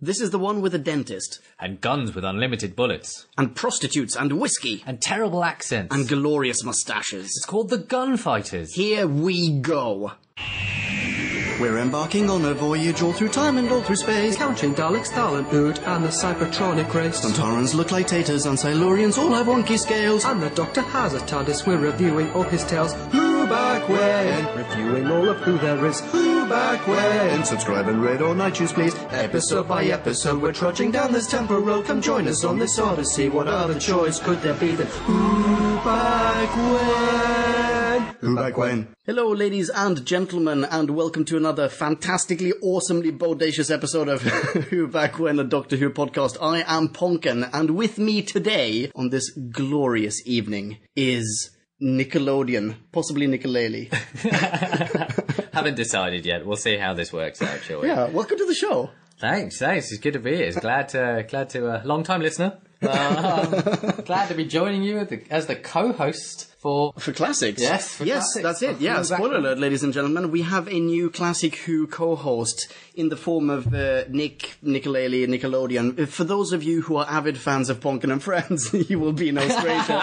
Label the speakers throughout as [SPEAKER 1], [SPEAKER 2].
[SPEAKER 1] This is the one with a dentist.
[SPEAKER 2] And guns with unlimited bullets.
[SPEAKER 1] And prostitutes and whiskey.
[SPEAKER 2] And terrible accents.
[SPEAKER 1] And glorious moustaches.
[SPEAKER 2] It's called the Gunfighters.
[SPEAKER 1] Here we go. We're embarking on a voyage all through time and all through space.
[SPEAKER 3] Counting Daleks, Thalan, Ood, and the Cybertronic race.
[SPEAKER 1] Santarans look like taters, and Silurians all have wonky scales.
[SPEAKER 3] And the Doctor has a TARDIS, we're reviewing all his tales. Who back when? Reviewing all of who there is. Who back when?
[SPEAKER 1] Subscribe and rate on iTunes, please.
[SPEAKER 3] Episode by episode, we're trudging down this temporal road. Come join us on this odyssey. What other choice could there be than Who back when?
[SPEAKER 1] Who back when? Hello, ladies and gentlemen, and welcome to another fantastically, awesomely bodacious episode of Who Back When, a Doctor Who podcast. I am Ponkin, and with me today on this glorious evening is Nickelodeon, possibly Nicolele.
[SPEAKER 2] Haven't decided yet. We'll see how this works out, shall we?
[SPEAKER 1] Yeah, welcome to the show.
[SPEAKER 2] Thanks. It's good to be here. It's glad to long-time listener. Glad to be joining you as the co-host for
[SPEAKER 1] classics.
[SPEAKER 2] Yes,
[SPEAKER 1] classics. That's it. Yeah, spoiler alert, ladies and gentlemen. We have a new Classic Who co-host in the form of Nick, Nicolele, Nickelodeon. For those of you who are avid fans of Ponkin and Friends, you will be no stranger.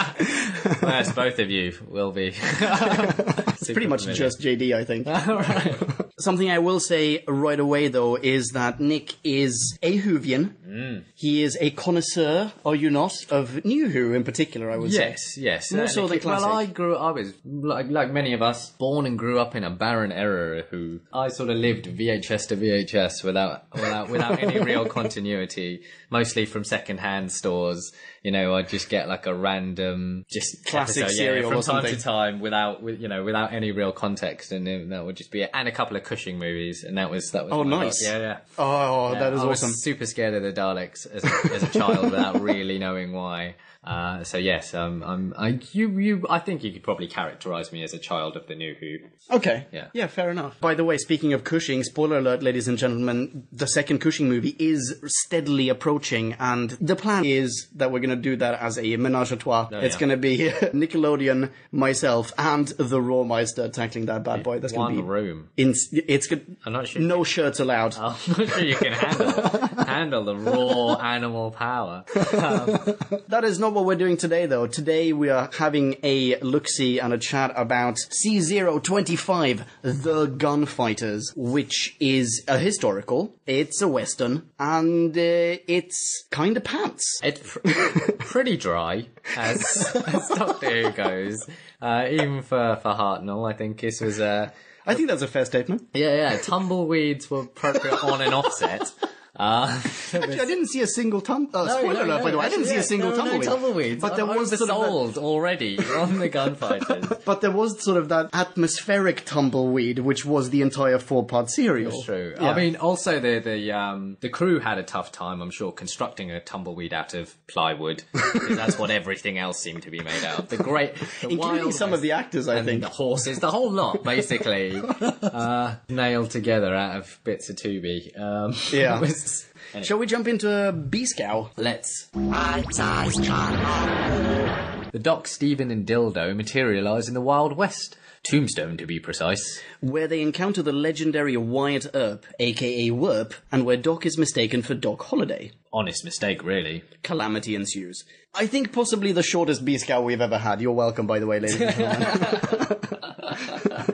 [SPEAKER 2] Yes, both of you will be.
[SPEAKER 1] It's pretty much just JD, I think.
[SPEAKER 2] All right.
[SPEAKER 1] Something I will say right away, though, is that Nick is a Whovian. He is a connoisseur, are you not, of New Who in particular, I would say.
[SPEAKER 2] Yes.
[SPEAKER 1] More so than classic.
[SPEAKER 2] Well, I was, like many of us, born and grew up in a barren era Who. I sort of lived VHS to VHS without any real continuity, mostly from second-hand stores. You know, I'd just get like a random
[SPEAKER 1] classic
[SPEAKER 2] episode,
[SPEAKER 1] serial
[SPEAKER 2] from
[SPEAKER 1] or something.
[SPEAKER 2] time to time without any real context, and that would just be it. And a couple of Cushing movies, and that was.
[SPEAKER 1] Oh, nice.
[SPEAKER 2] Yeah.
[SPEAKER 1] Oh, yeah, that is awesome.
[SPEAKER 2] I was super scared of the Daleks as a child without really knowing why. So yes, I think you could probably characterise me as a child of the New Who.
[SPEAKER 1] Okay. Yeah, fair enough. By the way, speaking of Cushing, spoiler alert, ladies and gentlemen, the second Cushing movie is steadily approaching, and the plan is that we're going to do that as a menage a trois. It's going to be Nickelodeon, myself, and the Rawmeister tackling that bad boy. That's going to be
[SPEAKER 2] room.
[SPEAKER 1] It's good.
[SPEAKER 2] I'm not sure.
[SPEAKER 1] No shirts allowed.
[SPEAKER 2] I'm not sure you can handle the raw animal power.
[SPEAKER 1] That is not what we're doing today, though. Today we are having a look-see and a chat about C025, The Gunfighters, which is a historical, it's a western, and it's kind of pants.
[SPEAKER 2] It's pretty dry, as Doctor Who goes. Even for Hartnell, I think this was
[SPEAKER 1] I think that's a fair statement.
[SPEAKER 2] Yeah. Tumbleweeds were appropriate on and offset.
[SPEAKER 1] Actually, I didn't see a single spoiler alert, by the way. I didn't see a single tumbleweed.
[SPEAKER 2] But there was sold already on the Gunfighters.
[SPEAKER 1] But there was sort of that atmospheric tumbleweed, which was the entire 4-part serial.
[SPEAKER 2] It's true.
[SPEAKER 1] Yeah.
[SPEAKER 2] I mean, also the crew had a tough time, I'm sure, constructing a tumbleweed out of plywood. Because that's what everything else seemed to be made out of.
[SPEAKER 1] Including some of the actors, I think.
[SPEAKER 2] The horses, the whole lot, basically, nailed together out of bits of Tubi.
[SPEAKER 1] Yeah.
[SPEAKER 2] Anyway.
[SPEAKER 1] Shall we jump into B-Scow?
[SPEAKER 2] Let's. The Doc, Stephen and Dildo materialise in the Wild West. Tombstone, to be precise.
[SPEAKER 1] Where they encounter the legendary Wyatt Earp, a.k.a. Werp, and where Doc is mistaken for Doc Holliday.
[SPEAKER 2] Honest mistake, really.
[SPEAKER 1] Calamity ensues. I think possibly the shortest B-Scow we've ever had. You're welcome, by the way, ladies and gentlemen.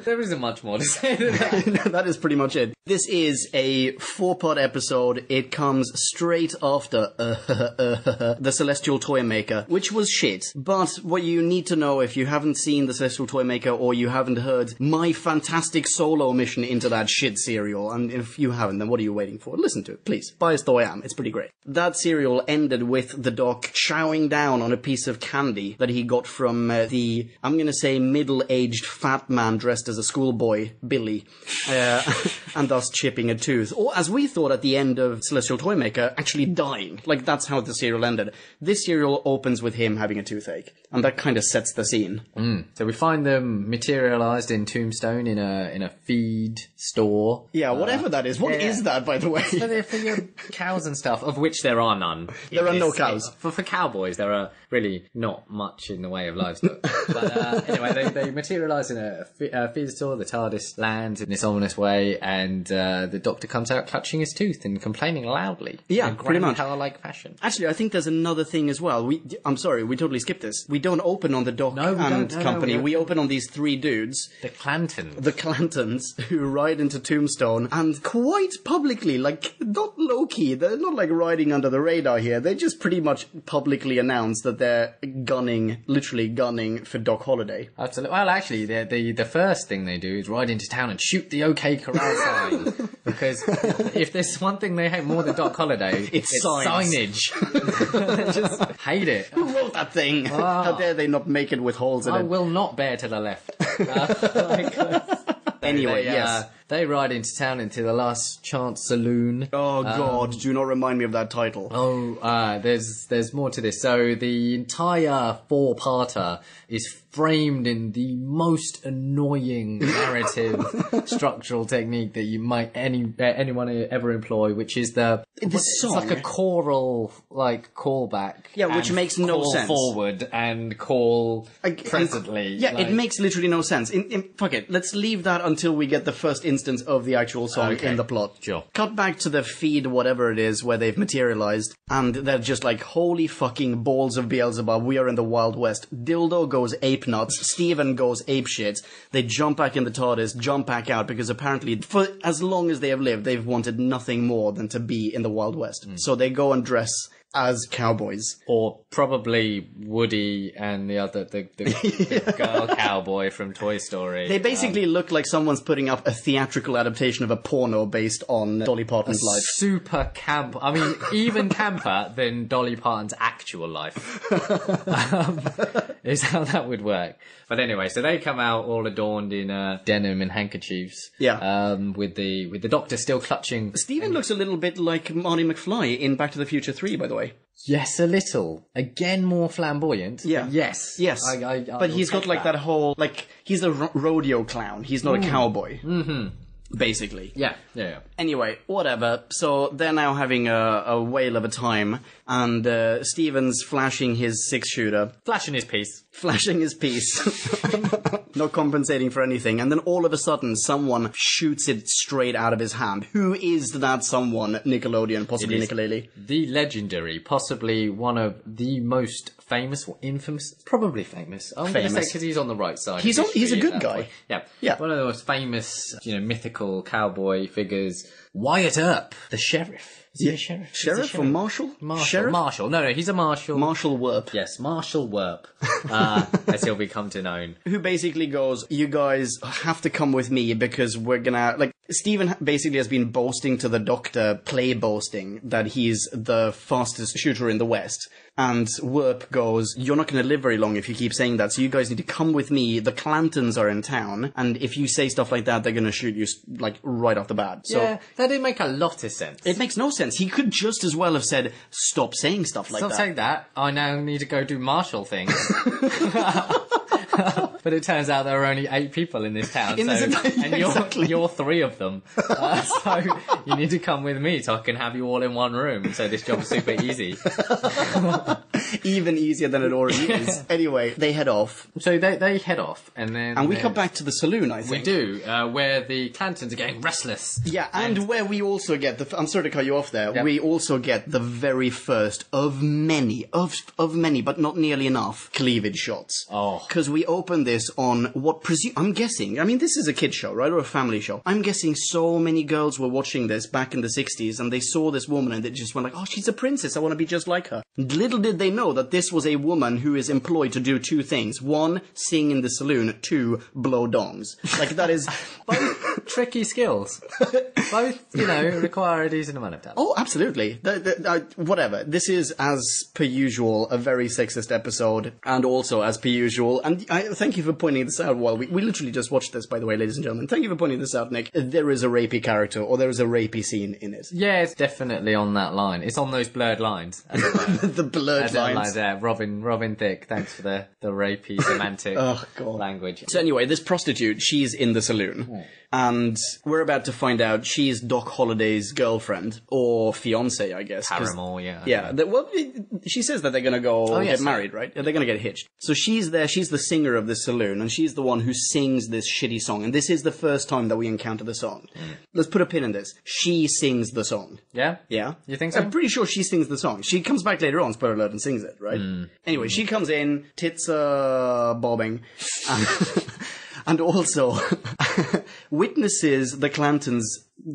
[SPEAKER 2] There isn't much more to say than that.
[SPEAKER 1] That is pretty much it. This is a 4-part episode. It comes straight after The Celestial Toymaker, which was shit. But what you need to know if you haven't seen The Celestial Toymaker or you haven't heard my fantastic solo mission into that shit serial, and if you haven't, then what are you waiting for? Listen to it, please. Biased though I am, it's pretty great. That serial ended with the Doc chowing down on a piece of candy that he got from I'm going to say middle-aged fat man dressed as a schoolboy, Billy, and thus chipping a tooth. Or, as we thought at the end of Celestial Toymaker, actually dying. Like, that's how the serial ended. This serial opens with him having a toothache, and that kind of sets the scene.
[SPEAKER 2] So we find them materialised in Tombstone in a feed store.
[SPEAKER 1] Yeah, whatever that is. What is that, by the way?
[SPEAKER 2] So they're for your cows and stuff, of which there are none.
[SPEAKER 1] There are no cows.
[SPEAKER 2] For cowboys, there are really not much in the way of livestock. But anyway, they materialise in a Venusaur, the TARDIS, lands in this ominous way, and the Doctor comes out clutching his tooth and complaining loudly.
[SPEAKER 1] Yeah,
[SPEAKER 2] in
[SPEAKER 1] pretty much.
[SPEAKER 2] Grandpa-like fashion.
[SPEAKER 1] Actually, I think there's another thing as well. I'm sorry, we totally skipped this. We don't open on the Doc
[SPEAKER 2] No, we
[SPEAKER 1] and
[SPEAKER 2] don't. No,
[SPEAKER 1] company.
[SPEAKER 2] no,
[SPEAKER 1] we open on these three dudes.
[SPEAKER 2] The Clantons.
[SPEAKER 1] The Clantons, who ride into Tombstone, and quite publicly, like, not low-key, they're not like riding under the radar here, they just pretty much publicly announce that they're literally gunning for Doc Holliday.
[SPEAKER 2] Absolutely. Well, actually, the first thing they do is ride into town and shoot the OK Corral sign. Because if there's one thing they hate more than Doc Holliday, it's signage. They just hate it.
[SPEAKER 1] Who wrote that thing? How dare they not make it with holes in
[SPEAKER 2] I
[SPEAKER 1] it?
[SPEAKER 2] will not bear to the left.
[SPEAKER 1] Anyway, yes.
[SPEAKER 2] They ride into town into the Last Chance Saloon.
[SPEAKER 1] Oh God, do not remind me of that title.
[SPEAKER 2] There's more to this. So the entire four-parter is framed in the most annoying narrative structural technique that you might anyone ever employ, which is it's
[SPEAKER 1] song.
[SPEAKER 2] like a choral callback.
[SPEAKER 1] Yeah, which makes no
[SPEAKER 2] call
[SPEAKER 1] sense.
[SPEAKER 2] Forward and call presently.
[SPEAKER 1] Yeah, it makes literally no sense. Fuck it, let's leave that until we get the first instance of the actual song in the plot.
[SPEAKER 2] Sure.
[SPEAKER 1] Cut back to the feed, whatever it is, where they've materialized, and they're just like, holy fucking balls of Beelzebub, we are in the Wild West. Dildo goes ape nuts, Steven goes ape shit, they jump back in the TARDIS, jump back out, because apparently, for as long as they have lived, they've wanted nothing more than to be in the Wild West. So they go and dress as cowboys.
[SPEAKER 2] Or probably Woody and the girl cowboy from Toy Story.
[SPEAKER 1] They basically look like someone's putting up a theatrical adaptation of a porno based on Dolly Parton's life.
[SPEAKER 2] Super camp. I mean, even camper than Dolly Parton's actual life. Is how that would work. But anyway, so they come out all adorned in denim and handkerchiefs.
[SPEAKER 1] Yeah.
[SPEAKER 2] With the Doctor still clutching.
[SPEAKER 1] Steven looks a little bit like Marty McFly in Back to the Future 3, by the way.
[SPEAKER 2] Yes, a little. Again, more flamboyant.
[SPEAKER 1] Yeah.
[SPEAKER 2] Yes.
[SPEAKER 1] But he's got like that whole, he's a rodeo clown. He's not a cowboy. Mm-hmm. Basically.
[SPEAKER 2] Yeah.
[SPEAKER 1] Anyway, whatever. So they're now having a whale of a time, and Steven's flashing his six-shooter.
[SPEAKER 2] Flashing his piece.
[SPEAKER 1] Not compensating for anything. And then all of a sudden, someone shoots it straight out of his hand. Who is that someone? Nickelodeon, possibly Nicolele.
[SPEAKER 2] The legendary, possibly one of the most famous or infamous, probably famous. I'm going to say because he's on the right side.
[SPEAKER 1] He's a good guy.
[SPEAKER 2] Yeah. One of the most famous, mythical cowboy figures. Wyatt Earp, the sheriff. Is he a sheriff?
[SPEAKER 1] Sheriff or marshal?
[SPEAKER 2] Sheriff? Marshal. No, he's a marshal.
[SPEAKER 1] Marshal Werp.
[SPEAKER 2] Yes, Marshal Werp, as he'll become to known.
[SPEAKER 1] Who basically goes, you guys have to come with me because we're gonna, Steven basically has been boasting to the Doctor, boasting, that he's the fastest shooter in the West. And Werp goes, you're not going to live very long if you keep saying that, so you guys need to come with me. The Clantons are in town, and if you say stuff like that, they're going to shoot you, right off the bat. So
[SPEAKER 2] yeah, that didn't make a lot of sense.
[SPEAKER 1] It makes no sense. He could just as well have said, stop saying stuff like that.
[SPEAKER 2] Stop saying that. I now need to go do martial things. But it turns out there are only 8 people in this town, you're 3 of them. So you need to come with me so I can have you all in one room. So this job's super easy.
[SPEAKER 1] Even easier than it already is. Anyway, they head off.
[SPEAKER 2] So they head off, and
[SPEAKER 1] we come back to the saloon, I think.
[SPEAKER 2] We do, where the Clantons are getting restless.
[SPEAKER 1] Yeah, and where we also get I'm sorry to cut you off there.
[SPEAKER 2] Yep.
[SPEAKER 1] We also get the very first of many, but not nearly enough cleavage shots.
[SPEAKER 2] Oh.
[SPEAKER 1] Because we open this on what I'm guessing, I mean, this is a kid show, right? Or a family show. I'm guessing so many girls were watching this back in the 60s and they saw this woman and they just went oh, she's a princess. I want to be just like her. Little did they know that this was a woman who is employed to do 2 things. 1, sing in the saloon. 2, blow dongs. That is
[SPEAKER 2] both tricky skills. Both, require a decent amount of talent.
[SPEAKER 1] Oh, absolutely. Whatever. This is, as per usual, a very sexist episode, and also, as per usual, and I thank you for pointing this out while we literally just watched this, by the way, ladies and gentlemen. Thank you for pointing this out, Nick. There is a rapey character, or there is a rapey scene in it.
[SPEAKER 2] Yeah, it's definitely on that line. It's on those blurred lines.
[SPEAKER 1] The blurred lines.
[SPEAKER 2] Robin Thicke, thanks for the rapey semantic
[SPEAKER 1] oh, God.
[SPEAKER 2] language.
[SPEAKER 1] So anyway, this prostitute, she's in the saloon. And we're about to find out she's Doc Holliday's girlfriend, or fiance, I guess.
[SPEAKER 2] Paramore, yeah.
[SPEAKER 1] Yeah, she says that they're going to go get married, right? They're going to get hitched. So she's there, she's the singer of this saloon, and she's the one who sings this shitty song. And this is the first time that we encounter the song. Let's put a pin in this. She sings the song.
[SPEAKER 2] Yeah?
[SPEAKER 1] Yeah?
[SPEAKER 2] You think so?
[SPEAKER 1] I'm pretty sure she sings the song. She comes back later on, spoiler alert, and sings it, right? Anyway, she comes in, tits bobbing, and also witnesses the Clantons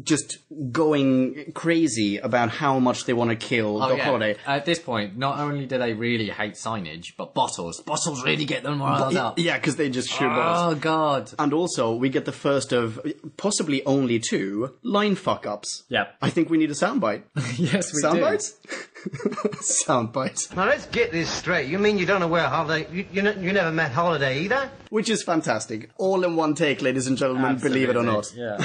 [SPEAKER 1] just going crazy about how much they want to kill Doc Holliday.
[SPEAKER 2] At this point, not only do they really hate signage, but bottles. Bottles really get them riled up.
[SPEAKER 1] Yeah, because they just shoot bottles.
[SPEAKER 2] Oh, God.
[SPEAKER 1] And also, we get the first of possibly only 2 line fuck-ups.
[SPEAKER 2] Yeah.
[SPEAKER 1] I think we need a soundbite.
[SPEAKER 2] Yes, we
[SPEAKER 1] Sound
[SPEAKER 2] do.
[SPEAKER 1] bites? Sound bites.
[SPEAKER 4] Now let's get this straight. You mean you don't know where Holiday... You never met Holiday either?
[SPEAKER 1] Which is fantastic. All in one take, ladies and gentlemen, believe it or not.
[SPEAKER 2] Yeah.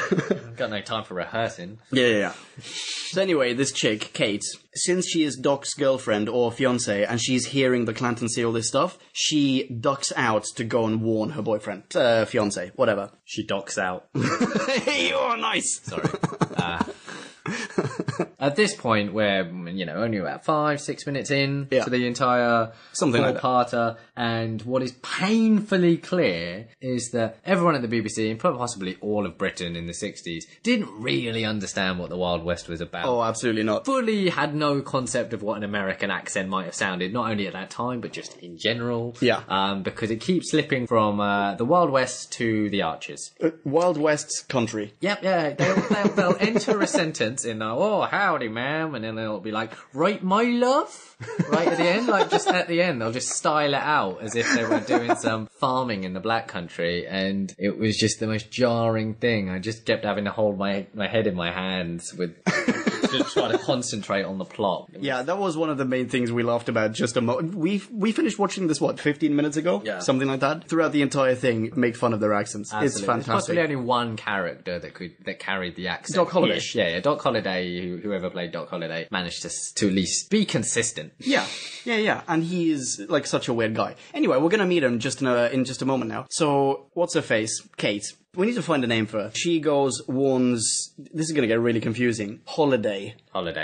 [SPEAKER 2] Got no time for rehearsing.
[SPEAKER 1] Yeah. So anyway, this chick, Kate, since she is Doc's girlfriend or fiance, and she's hearing the Clantons say all this stuff, she ducks out to go and warn her boyfriend, fiance, whatever.
[SPEAKER 2] She docks out.
[SPEAKER 1] Hey, you're nice!
[SPEAKER 2] Sorry. At this point, we're, only about 5-6 minutes in to the entire four-parter, and what is painfully clear is that everyone at the BBC, and possibly all of Britain in the 60s, didn't really understand what the Wild West was about.
[SPEAKER 1] Oh, absolutely not.
[SPEAKER 2] Fully had no concept of what an American accent might have sounded, not only at that time, but just in general.
[SPEAKER 1] Yeah.
[SPEAKER 2] Because it keeps slipping from the Wild West to the Archers.
[SPEAKER 1] Wild West country.
[SPEAKER 2] Yep, yeah. They'll enter a sentence in, oh, howdy, ma'am, and then they'll be like, right, my love? Right at the end, like just at the end, they'll just style it out as if they were doing some farming in the black country, and it was just the most jarring thing. I just kept having to hold my head in my hands with... just try to concentrate on the plot.
[SPEAKER 1] Yeah, that was one of the main things we laughed about just a moment. We finished watching this, 15 minutes ago?
[SPEAKER 2] Yeah.
[SPEAKER 1] Something like that. Throughout the entire thing, make fun of their accents.
[SPEAKER 2] Absolutely.
[SPEAKER 1] It's fantastic.
[SPEAKER 2] There's possibly only one character that carried the accent.
[SPEAKER 1] Doc Holliday.
[SPEAKER 2] Yeah, Doc Holliday, whoever played Doc Holliday, managed to at least be consistent.
[SPEAKER 1] Yeah. And he is like such a weird guy. Anyway, we're gonna meet him in just a moment now. So, what's her face? Kate. We need to find a name for her. She warns... This is going to get really confusing. Holiday.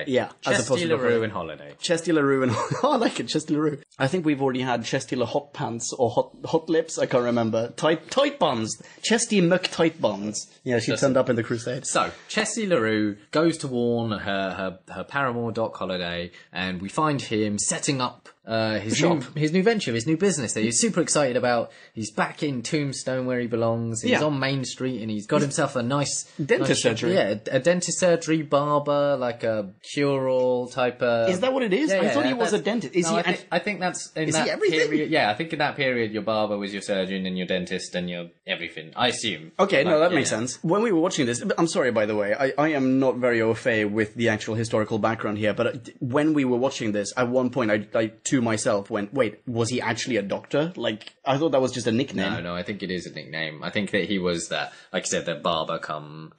[SPEAKER 1] Yeah.
[SPEAKER 2] Chesty LaRue and Holiday.
[SPEAKER 1] Chesty LaRue and... Oh, I like it. Chesty LaRue. I think we've already had Chesty La Hot Pants or Hot Lips. I can't remember. Tight Buns. Chesty McTight Buns. Yeah, she turned up in the Crusade.
[SPEAKER 2] So, Chesty LaRue goes to warn her paramour, Doc Holliday, and we find him setting up his new venture, his new business that he's super excited about. He's back in Tombstone where he belongs. He's on Main Street, and he's got himself a nice
[SPEAKER 1] dentist surgery.
[SPEAKER 2] Yeah, a dentist surgery, barber, like a cure-all type of...
[SPEAKER 1] Is that what it is?
[SPEAKER 2] Yeah,
[SPEAKER 1] I thought he was a dentist.
[SPEAKER 2] I think that's in
[SPEAKER 1] is
[SPEAKER 2] that
[SPEAKER 1] he everything?
[SPEAKER 2] period. Yeah, I think in that period your barber was your surgeon and your dentist and your everything. I assume.
[SPEAKER 1] Okay, no, that makes sense. When we were watching this, I'm sorry, by the way, I am not very au fait with the actual historical background here, but when we were watching this, at one point I to myself went, wait, was he actually a doctor? Like, I thought that was just a nickname.
[SPEAKER 2] No, I think it is a nickname. I think that he was that, like I said, that barber come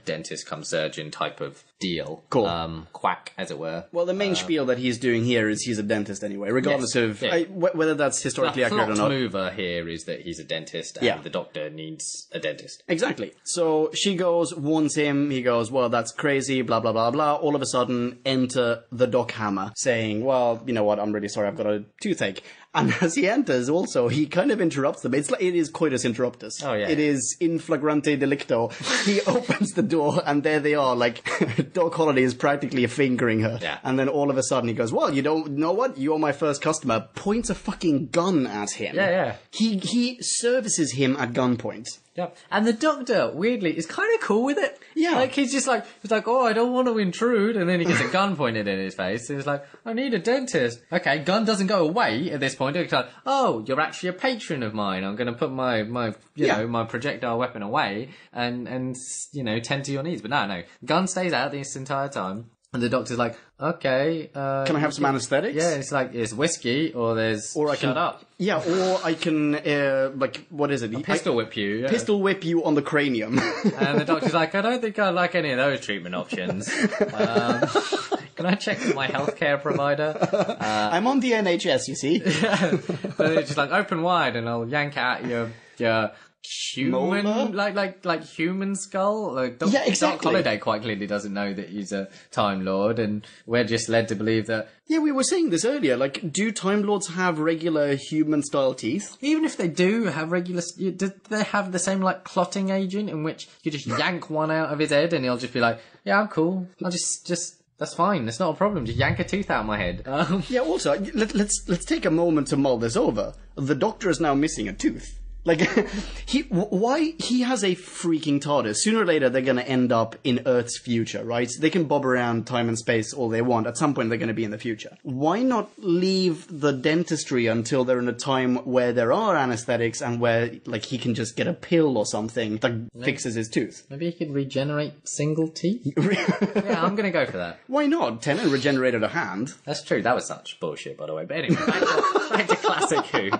[SPEAKER 2] dentist come surgeon type of deal.
[SPEAKER 1] Cool.
[SPEAKER 2] Quack, as it were.
[SPEAKER 1] Well, the main spiel that he's doing here is he's a dentist anyway, regardless of whether that's historically accurate or not.
[SPEAKER 2] The mover here is that he's a dentist and the doctor needs a dentist.
[SPEAKER 1] Exactly. So she goes, warns him, he goes, well, that's crazy, blah, blah, blah, blah. All of a sudden, enter the Doc Hammer, saying, well, you know what, I'm really sorry, I've got a toothache. And as he enters, also, he kind of interrupts them. It is coitus interruptus.
[SPEAKER 2] Oh, yeah.
[SPEAKER 1] It is in flagrante delicto. He opens the door, and there they are, like, Doc Holliday is practically fingering her.
[SPEAKER 2] Yeah.
[SPEAKER 1] And then all of a sudden he goes, well, you don't know what? You're my first customer. Points a fucking gun at him.
[SPEAKER 2] Yeah.
[SPEAKER 1] He services him at gunpoint.
[SPEAKER 2] Yeah. And the doctor, weirdly, is kind of cool with it.
[SPEAKER 1] Yeah.
[SPEAKER 2] Like, he's like, oh, I don't want to intrude. And then he gets a gun pointed in his face. And he's like, I need a dentist. Okay, gun doesn't go away at this point. It's like, oh, you're actually a patron of mine. I'm going to put my my projectile weapon away and tend to your needs. But no. Gun stays out this entire time. And the doctor's like, okay.
[SPEAKER 1] Can I have some anesthetics?
[SPEAKER 2] Yeah, it's like, there's whiskey or shut up.
[SPEAKER 1] Yeah, or I can, what is it?
[SPEAKER 2] Pistol whip you. Yeah.
[SPEAKER 1] Pistol whip you on the cranium.
[SPEAKER 2] And the doctor's like, I don't think I like any of those treatment options. Can I check with my healthcare provider?
[SPEAKER 1] I'm on the NHS, you see.
[SPEAKER 2] Yeah. But it's just like, open wide and I'll yank out your human,
[SPEAKER 1] Molar?
[SPEAKER 2] like human skull. Like
[SPEAKER 1] Yeah, exactly.
[SPEAKER 2] Doc Holliday quite clearly doesn't know that he's a Time Lord, and we're just led to believe that
[SPEAKER 1] Yeah, we were saying this earlier. Like, do Time Lords have regular human-style teeth?
[SPEAKER 2] even if they do have regular, do they have the same like clotting agent in which you just yank one out of his head and he'll just be like, yeah, I'm cool. I'll just that's fine. That's not a problem. Just yank a tooth out of my head.
[SPEAKER 1] Yeah. Also, let's take a moment to mull this over. The Doctor is now missing a tooth. Like, why he has a freaking TARDIS. Sooner or later, they're going to end up in Earth's future, right? They can bob around time and space all they want. At some point, they're going to be in the future. Why not leave the dentistry until they're in a time where there are anesthetics and where, like, he can just get a pill or something that fixes his tooth?
[SPEAKER 2] Maybe he could regenerate single teeth. Yeah, I'm gonna go for that.
[SPEAKER 1] Why not? Tennant regenerated a hand.
[SPEAKER 2] That's true. That was such bullshit, by the way. But anyway, back to classic Who.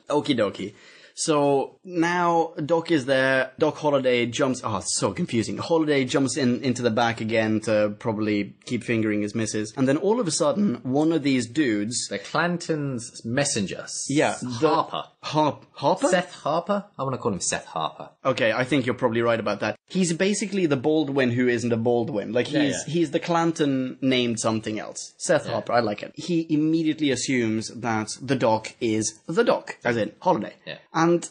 [SPEAKER 1] Okie dokie. So now Doc is there. Doc Holliday jumps. Oh, it's so confusing. Holliday jumps into the back again to probably keep fingering his missus. And then all of a sudden, one of these dudes.
[SPEAKER 2] The Clanton's messengers.
[SPEAKER 1] Yeah.
[SPEAKER 2] Harper.
[SPEAKER 1] Harper?
[SPEAKER 2] Seth Harper? I want to call him Seth Harper.
[SPEAKER 1] Okay, I think you're probably right about that. He's basically the Baldwin who isn't a Baldwin. Like, he's the Clanton named something else. Seth Harper, I like it. He immediately assumes that the Doc is the Doc, as in Holliday.
[SPEAKER 2] Yeah.
[SPEAKER 1] And,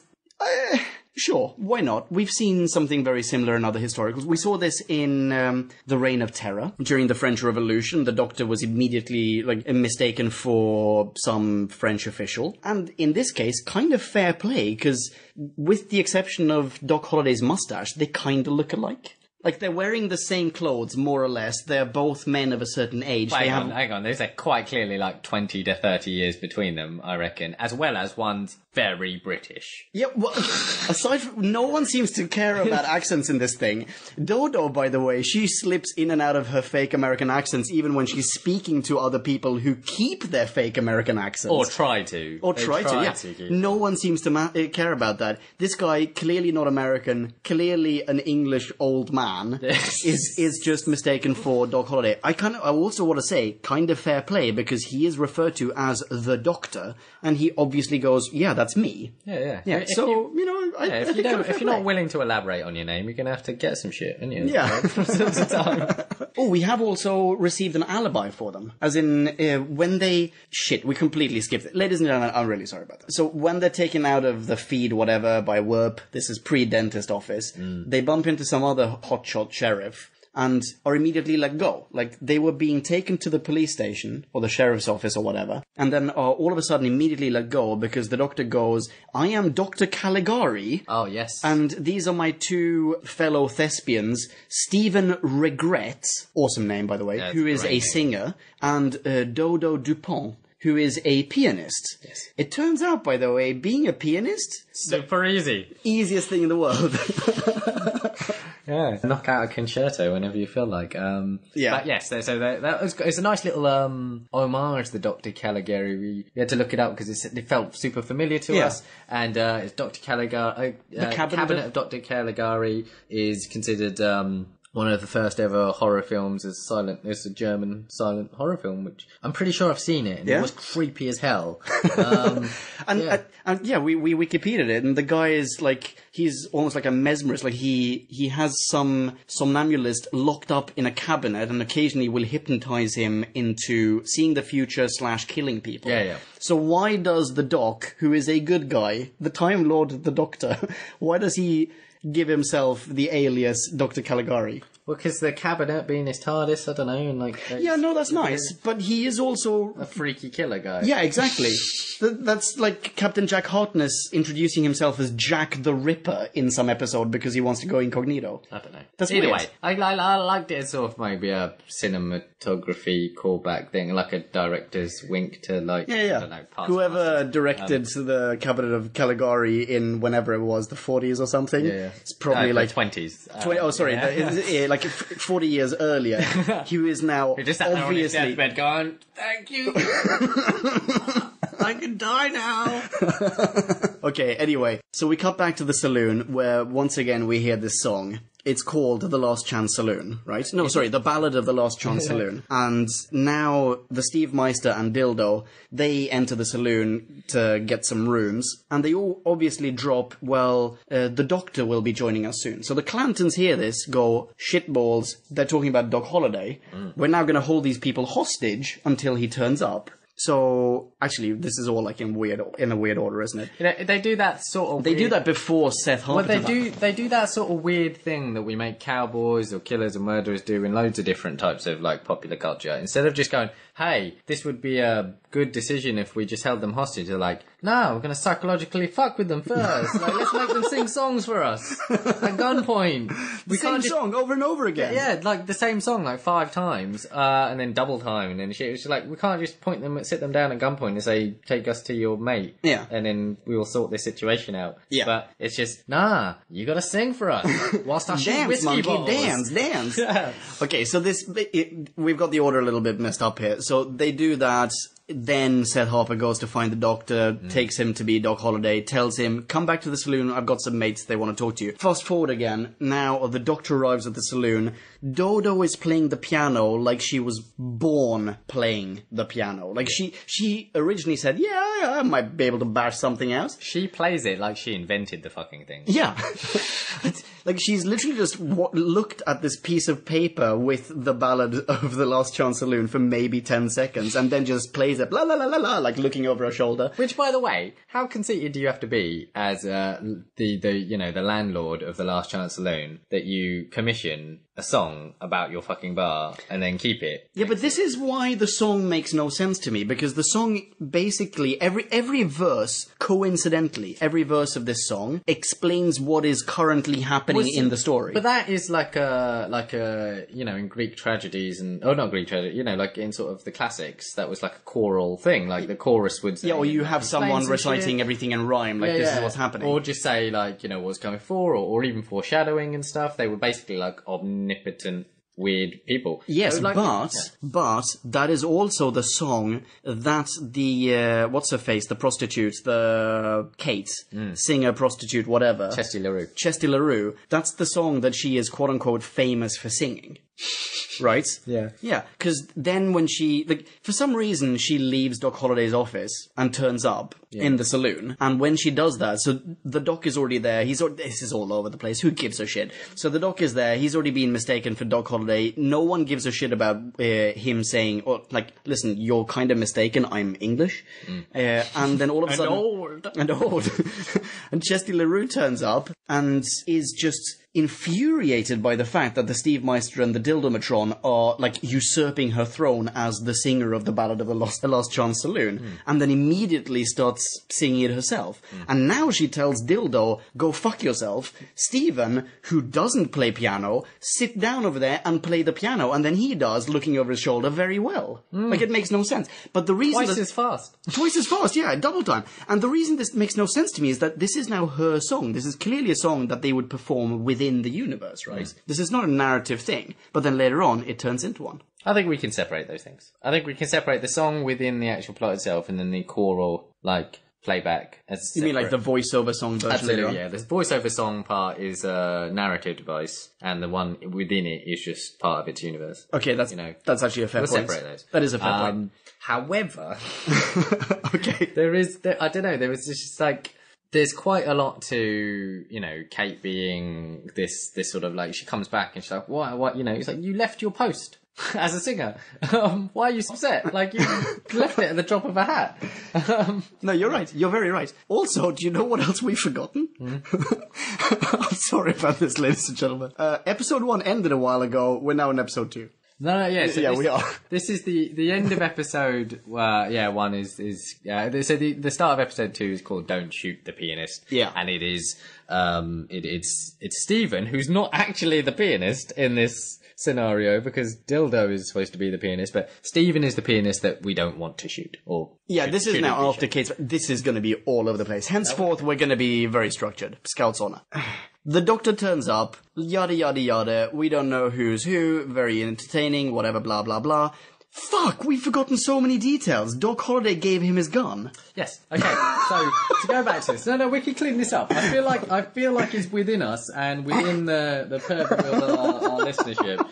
[SPEAKER 1] sure, why not? We've seen something very similar in other historicals. We saw this in The Reign of Terror. During the French Revolution, the Doctor was immediately mistaken for some French official. And in this case, kind of fair play, because with the exception of Doc Holliday's mustache, they kind of look alike. Like, they're wearing the same clothes, more or less. They're both men of a certain age.
[SPEAKER 2] Hang on. There's quite clearly 20 to 30 years between them, I reckon. As well as one's very British.
[SPEAKER 1] Yeah, well, aside from... No one seems to care about accents in this thing. Dodo, by the way, she slips in and out of her fake American accents even when she's speaking to other people who keep their fake American accents.
[SPEAKER 2] Or try to.
[SPEAKER 1] Yeah. No one seems to care about that. This guy, clearly not American, clearly an English old man, is just mistaken for Doc Holliday. I also want to say, kind of fair play, because he is referred to as the Doctor, and he obviously goes, yeah, that's me.
[SPEAKER 2] Yeah.
[SPEAKER 1] If
[SPEAKER 2] you're not willing to elaborate on your name, you're going to have to get some shit, aren't you?
[SPEAKER 1] Yeah. Oh, we have also received an alibi for them. As in, when they... Shit, we completely skipped it. Ladies and gentlemen, I'm really sorry about that. So, when they're taken out of the feed, whatever, by Werp, this is pre-dentist office, they bump into some other hotshot sheriff, and are immediately let go. Like, they were being taken to the police station, or the sheriff's office, or whatever, and then are all of a sudden immediately let go because the Doctor goes, I am Dr. Caligari.
[SPEAKER 2] Oh, yes.
[SPEAKER 1] And these are my two fellow thespians, Stephen Regret, awesome name, by the way, who is a singer, and Dodo Dupont, who is a pianist.
[SPEAKER 2] Yes.
[SPEAKER 1] It turns out, by the way, being a pianist...
[SPEAKER 2] Super easy.
[SPEAKER 1] Easiest thing in the world.
[SPEAKER 2] Yeah, knock out a concerto whenever you feel like.
[SPEAKER 1] Yeah.
[SPEAKER 2] But yes, so it's a nice little homage to Dr. Caligari. We had to look it up because it felt super familiar to us. And it's Dr. Caligari. The Cabinet of Dr. Caligari is considered one of the first ever horror films. It's a German silent horror film, which I'm pretty sure I've seen it, and it was creepy as hell.
[SPEAKER 1] We Wikipedia'd it, and the guy is he's almost like a mesmerist. Like he has some somnambulist locked up in a cabinet, and occasionally will hypnotize him into seeing the future / killing people.
[SPEAKER 2] Yeah.
[SPEAKER 1] So why does the Doc, who is a good guy, the Time Lord, the Doctor, why does he give himself the alias Dr. Caligari?
[SPEAKER 2] Well, because the cabinet being his TARDIS, I don't know, and
[SPEAKER 1] that's nice, but he is also...
[SPEAKER 2] a freaky killer guy.
[SPEAKER 1] Yeah, exactly. That's like Captain Jack Harkness introducing himself as Jack the Ripper in some episode because he wants to go incognito.
[SPEAKER 2] I don't know.
[SPEAKER 1] That's
[SPEAKER 2] Either
[SPEAKER 1] weird.
[SPEAKER 2] way, I liked it as sort of maybe a cinematography callback thing, like a director's wink to I don't know, past
[SPEAKER 1] whoever directed the Cabinet of Caligari in whenever it was, the 40s or something.
[SPEAKER 2] It's
[SPEAKER 1] probably
[SPEAKER 2] the 20s.
[SPEAKER 1] 40 years earlier. He is now
[SPEAKER 2] He just sat there on his
[SPEAKER 1] obviously...
[SPEAKER 2] deathbed going, thank you. I can die now.
[SPEAKER 1] Okay, anyway, so we cut back to the saloon where once again we hear this song. It's called The Last Chance Saloon, right? No, sorry, The Ballad of the Last Chance Saloon. And now the Steve Meister and Dildo, they enter the saloon to get some rooms, and they all obviously drop, the doctor will be joining us soon. So the Clantons hear this, go, shitballs, they're talking about Doc Holliday. We're now going to hold these people hostage until he turns up. So, actually, this is all like in a weird order, isn't it?
[SPEAKER 2] You know, they do that sort of
[SPEAKER 1] They do that before Seth Harper.
[SPEAKER 2] They do that sort of weird thing that we make cowboys or killers or murderers do in loads of different types of like popular culture. Instead of just going, hey, this would be a good decision if we just held them hostage, they're like, no, we're going to psychologically fuck with them first. Like, let's make them sing songs for us at gunpoint. We
[SPEAKER 1] Same song over and over again.
[SPEAKER 2] Yeah, like the same song like 5 times, and then double time and then shit. It's just like, we can't just sit them down at gunpoint and say, take us to your mate.
[SPEAKER 1] Yeah.
[SPEAKER 2] And then we will sort this situation out.
[SPEAKER 1] Yeah.
[SPEAKER 2] But it's just, nah, you gotta sing for us. Whilst I shoot
[SPEAKER 1] Dance,
[SPEAKER 2] whiskey
[SPEAKER 1] monkey,
[SPEAKER 2] balls.
[SPEAKER 1] dance.
[SPEAKER 2] Yeah.
[SPEAKER 1] Okay, so we've got the order a little bit messed up here. So they do that. Then Seth Harper goes to find the doctor, takes him to be Doc Holliday, tells him, come back to the saloon, I've got some mates, they want to talk to you. Fast forward again, now the doctor arrives at the saloon. Dodo is playing the piano like she was born playing the piano. Like she originally said, yeah, I might be able to bash something out.
[SPEAKER 2] She plays it like she invented the fucking thing.
[SPEAKER 1] Yeah. Like, she's literally just looked at this piece of paper with the Ballad of the Last Chance Saloon for maybe 10 seconds and then just plays it, la la la la la, like looking over her shoulder.
[SPEAKER 2] Which, by the way, how conceited do you have to be as the landlord of the Last Chance Saloon that you commission a song about your fucking bar and then keep it?
[SPEAKER 1] Yeah, but this is why the song makes no sense to me, because the song basically, every verse, coincidentally, every verse of this song explains what is currently happening in the story.
[SPEAKER 2] But that is like a in Greek tragedies not Greek tragedy, like in sort of the classics, that was like a choral thing, like the chorus would say.
[SPEAKER 1] Yeah, or you have someone reciting everything in rhyme, like this is what's happening.
[SPEAKER 2] Or just say like, what's coming for, or even foreshadowing and stuff. They were basically like omnipotent weird people.
[SPEAKER 1] Yes, but that is also the song that the what's her face, the prostitute, the Kate, singer, prostitute, whatever,
[SPEAKER 2] Chesty
[SPEAKER 1] LaRue. That's the song that she is quote unquote famous for singing. Right?
[SPEAKER 2] Yeah.
[SPEAKER 1] Yeah, because then when for some reason, she leaves Doc Holliday's office and turns up in the saloon. And when she does that, so the Doc is already there. This is all over the place. Who gives a shit? So the Doc is there. He's already been mistaken for Doc Holliday. No one gives a shit about him saying, listen, you're kind of mistaken. I'm English. And then all of a sudden... And old. And Chesty LaRue turns up and is just infuriated by the fact that the Steve Meister and the Dildomatron are, like, usurping her throne as the singer of the Ballad of the Last Chance Saloon, and then immediately starts singing it herself. And now she tells Dildo, go fuck yourself. Stephen, who doesn't play piano, sit down over there and play the piano, and then he does, looking over his shoulder, very well. Like, it makes no sense. But the reason...
[SPEAKER 2] Twice as fast,
[SPEAKER 1] yeah, double time. And the reason this makes no sense to me is that this is now her song. This is clearly a song that they would perform within the universe, right? This is not a narrative thing, but then later on it turns into one.
[SPEAKER 2] I think we can separate those things. I think we can separate the song within the actual plot itself and then the choral, playback as
[SPEAKER 1] You mean like the voiceover song version?
[SPEAKER 2] Absolutely, yeah. The voiceover song part is a narrative device, and the one within it is just part of its universe.
[SPEAKER 1] Okay, that's actually a fair point.
[SPEAKER 2] We'll separate those.
[SPEAKER 1] That is a fair point.
[SPEAKER 2] However,
[SPEAKER 1] okay,
[SPEAKER 2] I don't know, there was just there's quite a lot to, Kate being this sort of she comes back and she's like, what, it's like, you left your post as a singer. Why are you so upset? You left it at the drop of a hat.
[SPEAKER 1] No, you're right. You're very right. Also, do you know what else we've forgotten? I'm sorry about this, ladies and gentlemen. Episode 1 ended a while ago. We're now in episode 2.
[SPEAKER 2] No, yeah. So
[SPEAKER 1] we are. This
[SPEAKER 2] is the end of episode. 1 is so the start of episode 2 is called "Don't Shoot the Pianist."
[SPEAKER 1] Yeah,
[SPEAKER 2] and it is it's Stephen who's not actually the pianist in this scenario because Dildo is supposed to be the pianist, but Stephen is the pianist that we don't want to shoot.
[SPEAKER 1] This is now after Kate's. This is going to be all over the place. Henceforth, we're going to be very structured. Scout's honor. The doctor turns up, yada yada yada, we don't know who's who, very entertaining, whatever, blah blah blah. Fuck, we've forgotten so many details. Doc Holliday gave him his gun.
[SPEAKER 2] Yes. Okay. So to go back to this, no, we can clean this up. I feel like it's within us and within the purview of our listenership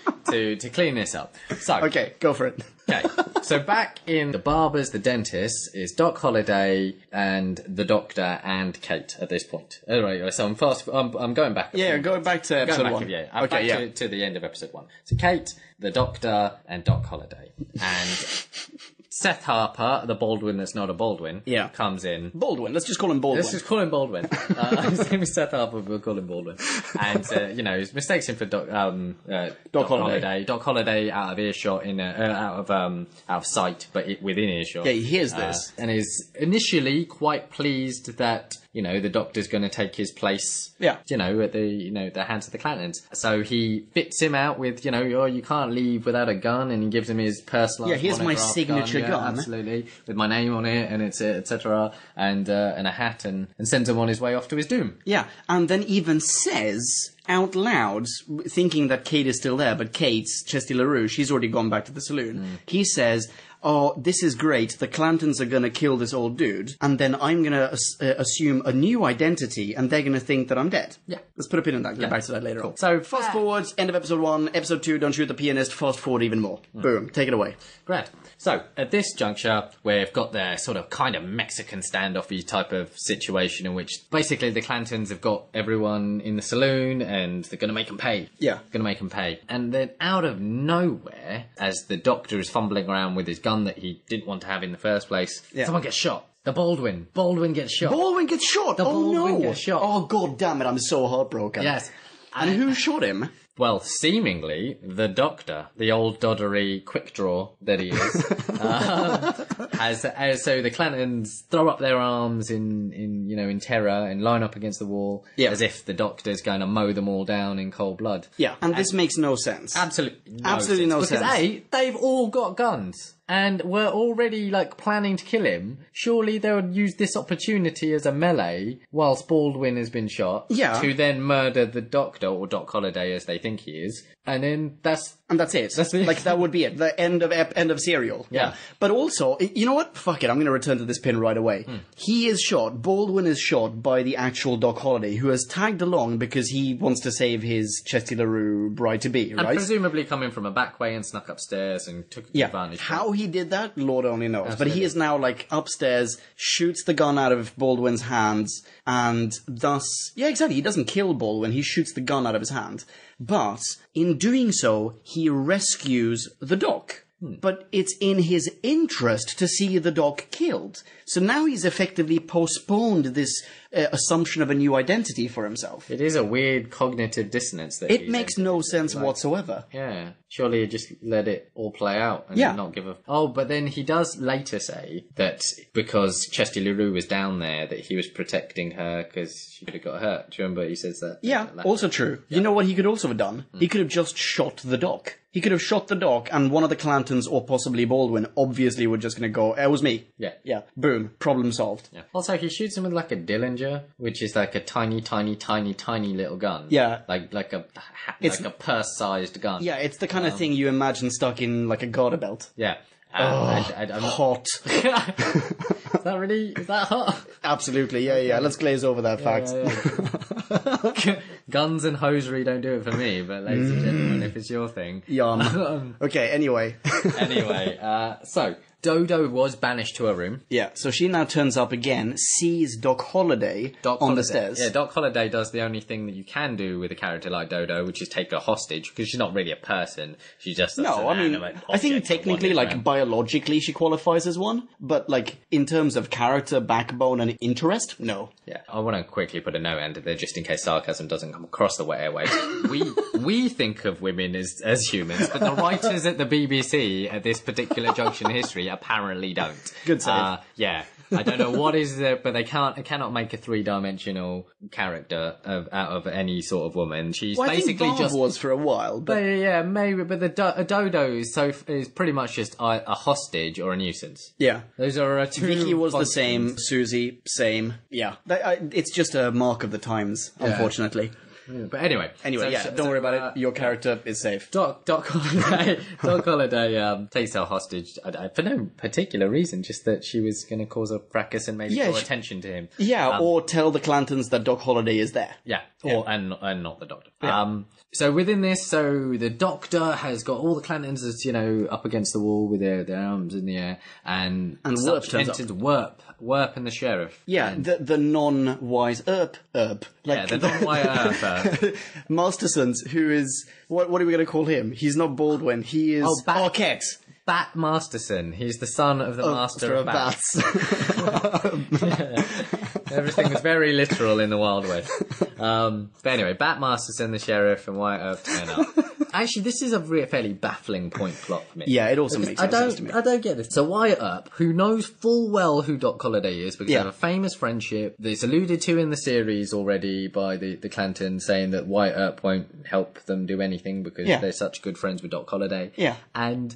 [SPEAKER 2] to clean this up. So
[SPEAKER 1] Okay, go for it.
[SPEAKER 2] okay. So back in the barbers, the dentists is Doc Holliday and the doctor and Kate at this point. Anyway, so I'm going back.
[SPEAKER 1] Yeah, going back to episode 1.
[SPEAKER 2] I'm back to the end of episode 1. So Kate, the doctor, and Doc Holliday. And Seth Harper, the Baldwin that's not a Baldwin, comes in.
[SPEAKER 1] Baldwin, let's just call him Baldwin.
[SPEAKER 2] Let's just call him Baldwin. His name is Seth Harper, we'll call him Baldwin. And, he mistakes him for Doc Holliday. Doc Holliday out of earshot, out of sight, but within earshot.
[SPEAKER 1] Yeah, he hears this.
[SPEAKER 2] And is initially quite pleased that, the doctor's going to take his place, at the hands of the Clantons. So he fits him out with, you can't leave without a gun, and he gives him his personalised
[SPEAKER 1] here's my signature gun.
[SPEAKER 2] Absolutely, with my name on it, and it's etc. And a hat, and sends him on his way off to his doom.
[SPEAKER 1] Yeah, and then even says out loud, thinking that Kate is still there, but Kate's Chesty LaRue, she's already gone back to the saloon. He says, oh, this is great, the Clantons are going to kill this old dude, and then I'm going to assume a new identity, and they're going to think that I'm dead.
[SPEAKER 2] Yeah.
[SPEAKER 1] Let's put a pin in that, get back to that later on.
[SPEAKER 2] So,
[SPEAKER 1] fast forward, end of episode 1, episode 2, don't shoot the pianist, fast forward even more. Boom, take it away.
[SPEAKER 2] Great. So, at this juncture, we've got their sort of kind of Mexican standoffy type of situation in which basically the Clantons have got everyone in the saloon and they're going to make them pay.
[SPEAKER 1] Yeah.
[SPEAKER 2] Going to make them pay. And then out of nowhere, as the doctor is fumbling around with his gun that he didn't want to have in the first place, someone gets shot. The Baldwin. Baldwin gets shot.
[SPEAKER 1] Baldwin gets shot!
[SPEAKER 2] The Baldwin gets shot.
[SPEAKER 1] Oh, god damn it, I'm so heartbroken.
[SPEAKER 2] Yes.
[SPEAKER 1] And who shot him?
[SPEAKER 2] Well, seemingly, the doctor, the old doddery quick draw that he is, so the Clantons throw up their arms in terror and line up against the wall as if the doctor's going to mow them all down in cold blood.
[SPEAKER 1] Yeah, and this makes no sense.
[SPEAKER 2] Absolutely
[SPEAKER 1] no sense.
[SPEAKER 2] Because they've all got guns. And were already, planning to kill him. Surely they would use this opportunity as a melee whilst Baldwin has been shot.
[SPEAKER 1] Yeah.
[SPEAKER 2] To then murder the doctor, or Doc Holliday as they think he is. And then that's it.
[SPEAKER 1] That's it. That would be it. The end of serial.
[SPEAKER 2] Yeah.
[SPEAKER 1] But also, you know what? Fuck it. I'm going to return to this pin right away. He is shot. Baldwin is shot by the actual Doc Holliday, who has tagged along because he wants to save his Chesty LaRue bride-to-be, right?
[SPEAKER 2] And presumably coming from a back way and snuck upstairs and took advantage.
[SPEAKER 1] How he did that, Lord only knows.
[SPEAKER 2] Absolutely.
[SPEAKER 1] But he is now, upstairs, shoots the gun out of Baldwin's hands, and thus... Yeah, exactly. He doesn't kill Baldwin. He shoots the gun out of his hand. But in doing so, he rescues the doc. But it's in his interest to see the doc killed. So now he's effectively postponed this assumption of a new identity for himself.
[SPEAKER 2] It is a weird cognitive dissonance that
[SPEAKER 1] it makes no sense whatsoever.
[SPEAKER 2] Yeah. Surely you just let it all play out and not give a... Oh, but then he does later say that because Chesty LaRue was down there, that he was protecting her because she could have got hurt. Do you remember he says that?
[SPEAKER 1] Yeah, also true. Yeah. You know what he could also have done? He could have just shot the doc. He could have shot the doc, and one of the Clantons, or possibly Baldwin, obviously were just going to go, it was me.
[SPEAKER 2] Yeah.
[SPEAKER 1] Yeah. Boom. Problem solved.
[SPEAKER 2] Yeah. Also, he shoots him with a Dillinger, which is a tiny little gun.
[SPEAKER 1] Yeah.
[SPEAKER 2] Like a purse-sized gun.
[SPEAKER 1] Yeah, it's the kind of thing you imagine stuck in, a garter belt.
[SPEAKER 2] Yeah.
[SPEAKER 1] Hot.
[SPEAKER 2] Is that hot?
[SPEAKER 1] Absolutely, yeah. Let's glaze over that fact.
[SPEAKER 2] Yeah. Guns and hosiery don't do it for me, but ladies and gentlemen, if it's your thing.
[SPEAKER 1] Yum. Okay, anyway.
[SPEAKER 2] So Dodo was banished to her room.
[SPEAKER 1] Yeah, so she now turns up again, sees Doc Holliday on the stairs.
[SPEAKER 2] Yeah, Doc Holliday does the only thing that you can do with a character like Dodo, which is take her hostage, because she's not really a person. She's just
[SPEAKER 1] I think technically, biologically she qualifies as one, but, in terms of character, backbone, and interest, no.
[SPEAKER 2] Yeah, I want to quickly put a note under there, just in case sarcasm doesn't come across the airways. we think of women as humans, but the writers at the BBC at this particular junction in history apparently don't.
[SPEAKER 1] Good save.
[SPEAKER 2] Yeah. I don't know what is it, but they cannot make a three-dimensional character out of any sort of woman. She's basically
[SPEAKER 1] I think Barb was for a while, but
[SPEAKER 2] yeah, maybe. But a Dodo is pretty much just a hostage or a nuisance.
[SPEAKER 1] Yeah,
[SPEAKER 2] those are two.
[SPEAKER 1] Vicky was
[SPEAKER 2] functions.
[SPEAKER 1] the same. Susie, same. Yeah, it's just a mark of the times, unfortunately.
[SPEAKER 2] But anyway,
[SPEAKER 1] don't worry about it. Your character is safe.
[SPEAKER 2] Doc Holliday takes her hostage for no particular reason, just that she was going to cause a fracas and maybe draw attention to him.
[SPEAKER 1] Yeah, or tell the Clantons that Doc Holliday is there.
[SPEAKER 2] Yeah, and not the Doctor. Yeah. So within this, the Doctor has got all the Clantons, up against the wall with their arms in the air, and
[SPEAKER 1] Warp turns up.
[SPEAKER 2] Warp and the Sheriff.
[SPEAKER 1] Yeah, and the non-wise Erp.
[SPEAKER 2] The non-wise Erp.
[SPEAKER 1] Mastersons, who is... What are we going to call him? He's not Baldwin, he is... Arquette.
[SPEAKER 2] Bat Masterson. He's the son of the Master of Bats. Everything was very literal in the Wild West. But anyway, Bat Masterson, the Sheriff, and Wyatt Earp turn up. Actually, this is a fairly baffling point plot for me.
[SPEAKER 1] Yeah, it also makes sense to me.
[SPEAKER 2] I don't get this. So Wyatt Earp, who knows full well who Doc Holliday is, because they have a famous friendship, it's alluded to in the series already by the Clantons, saying that Wyatt Earp won't help them do anything because they're such good friends with Doc Holliday.
[SPEAKER 1] Yeah.
[SPEAKER 2] And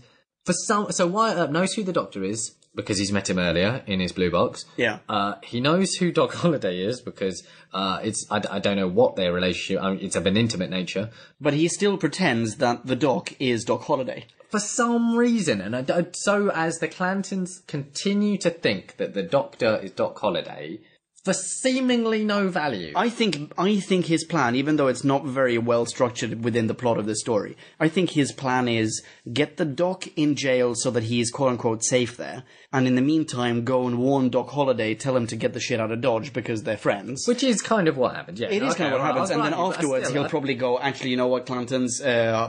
[SPEAKER 2] so Wyatt Earp knows who the Doctor is, because he's met him earlier in his blue box.
[SPEAKER 1] Yeah.
[SPEAKER 2] He knows who Doc Holliday is because I don't know what their relationship. I mean, it's of an intimate nature.
[SPEAKER 1] But he still pretends that the Doc is Doc Holliday
[SPEAKER 2] for some reason, and so as the Clantons continue to think that the Doctor is Doc Holliday, for seemingly no value.
[SPEAKER 1] I think his plan, even though it's not very well structured within the plot of the story, I think his plan is get the Doc in jail so that he is quote-unquote safe there, and in the meantime go and warn Doc Holliday, tell him to get the shit out of Dodge because they're friends.
[SPEAKER 2] Which is kind of what happened, yeah.
[SPEAKER 1] It is kind of what happens, and then afterwards he'll probably go, actually, you know what, Clantons,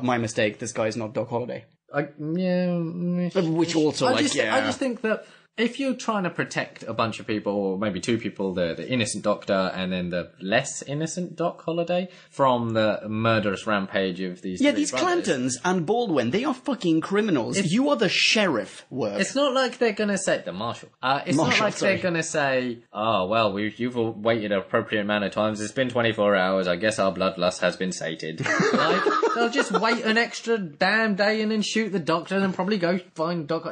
[SPEAKER 1] my mistake, this guy's not Doc Holliday. Which also, I
[SPEAKER 2] just think that if you're trying to protect a bunch of people, or maybe two people, the innocent Doctor and then the less innocent Doc Holliday, from the murderous rampage of these
[SPEAKER 1] these Clantons and Baldwin, they are fucking criminals. You are the sheriff, Worf.
[SPEAKER 2] It's not like they're going to say... The Marshal. They're going to say, oh, well, you've waited an appropriate amount of times. It's been 24 hours. I guess our bloodlust has been sated. They'll just wait an extra damn day and then shoot the Doctor and then probably go find Doc...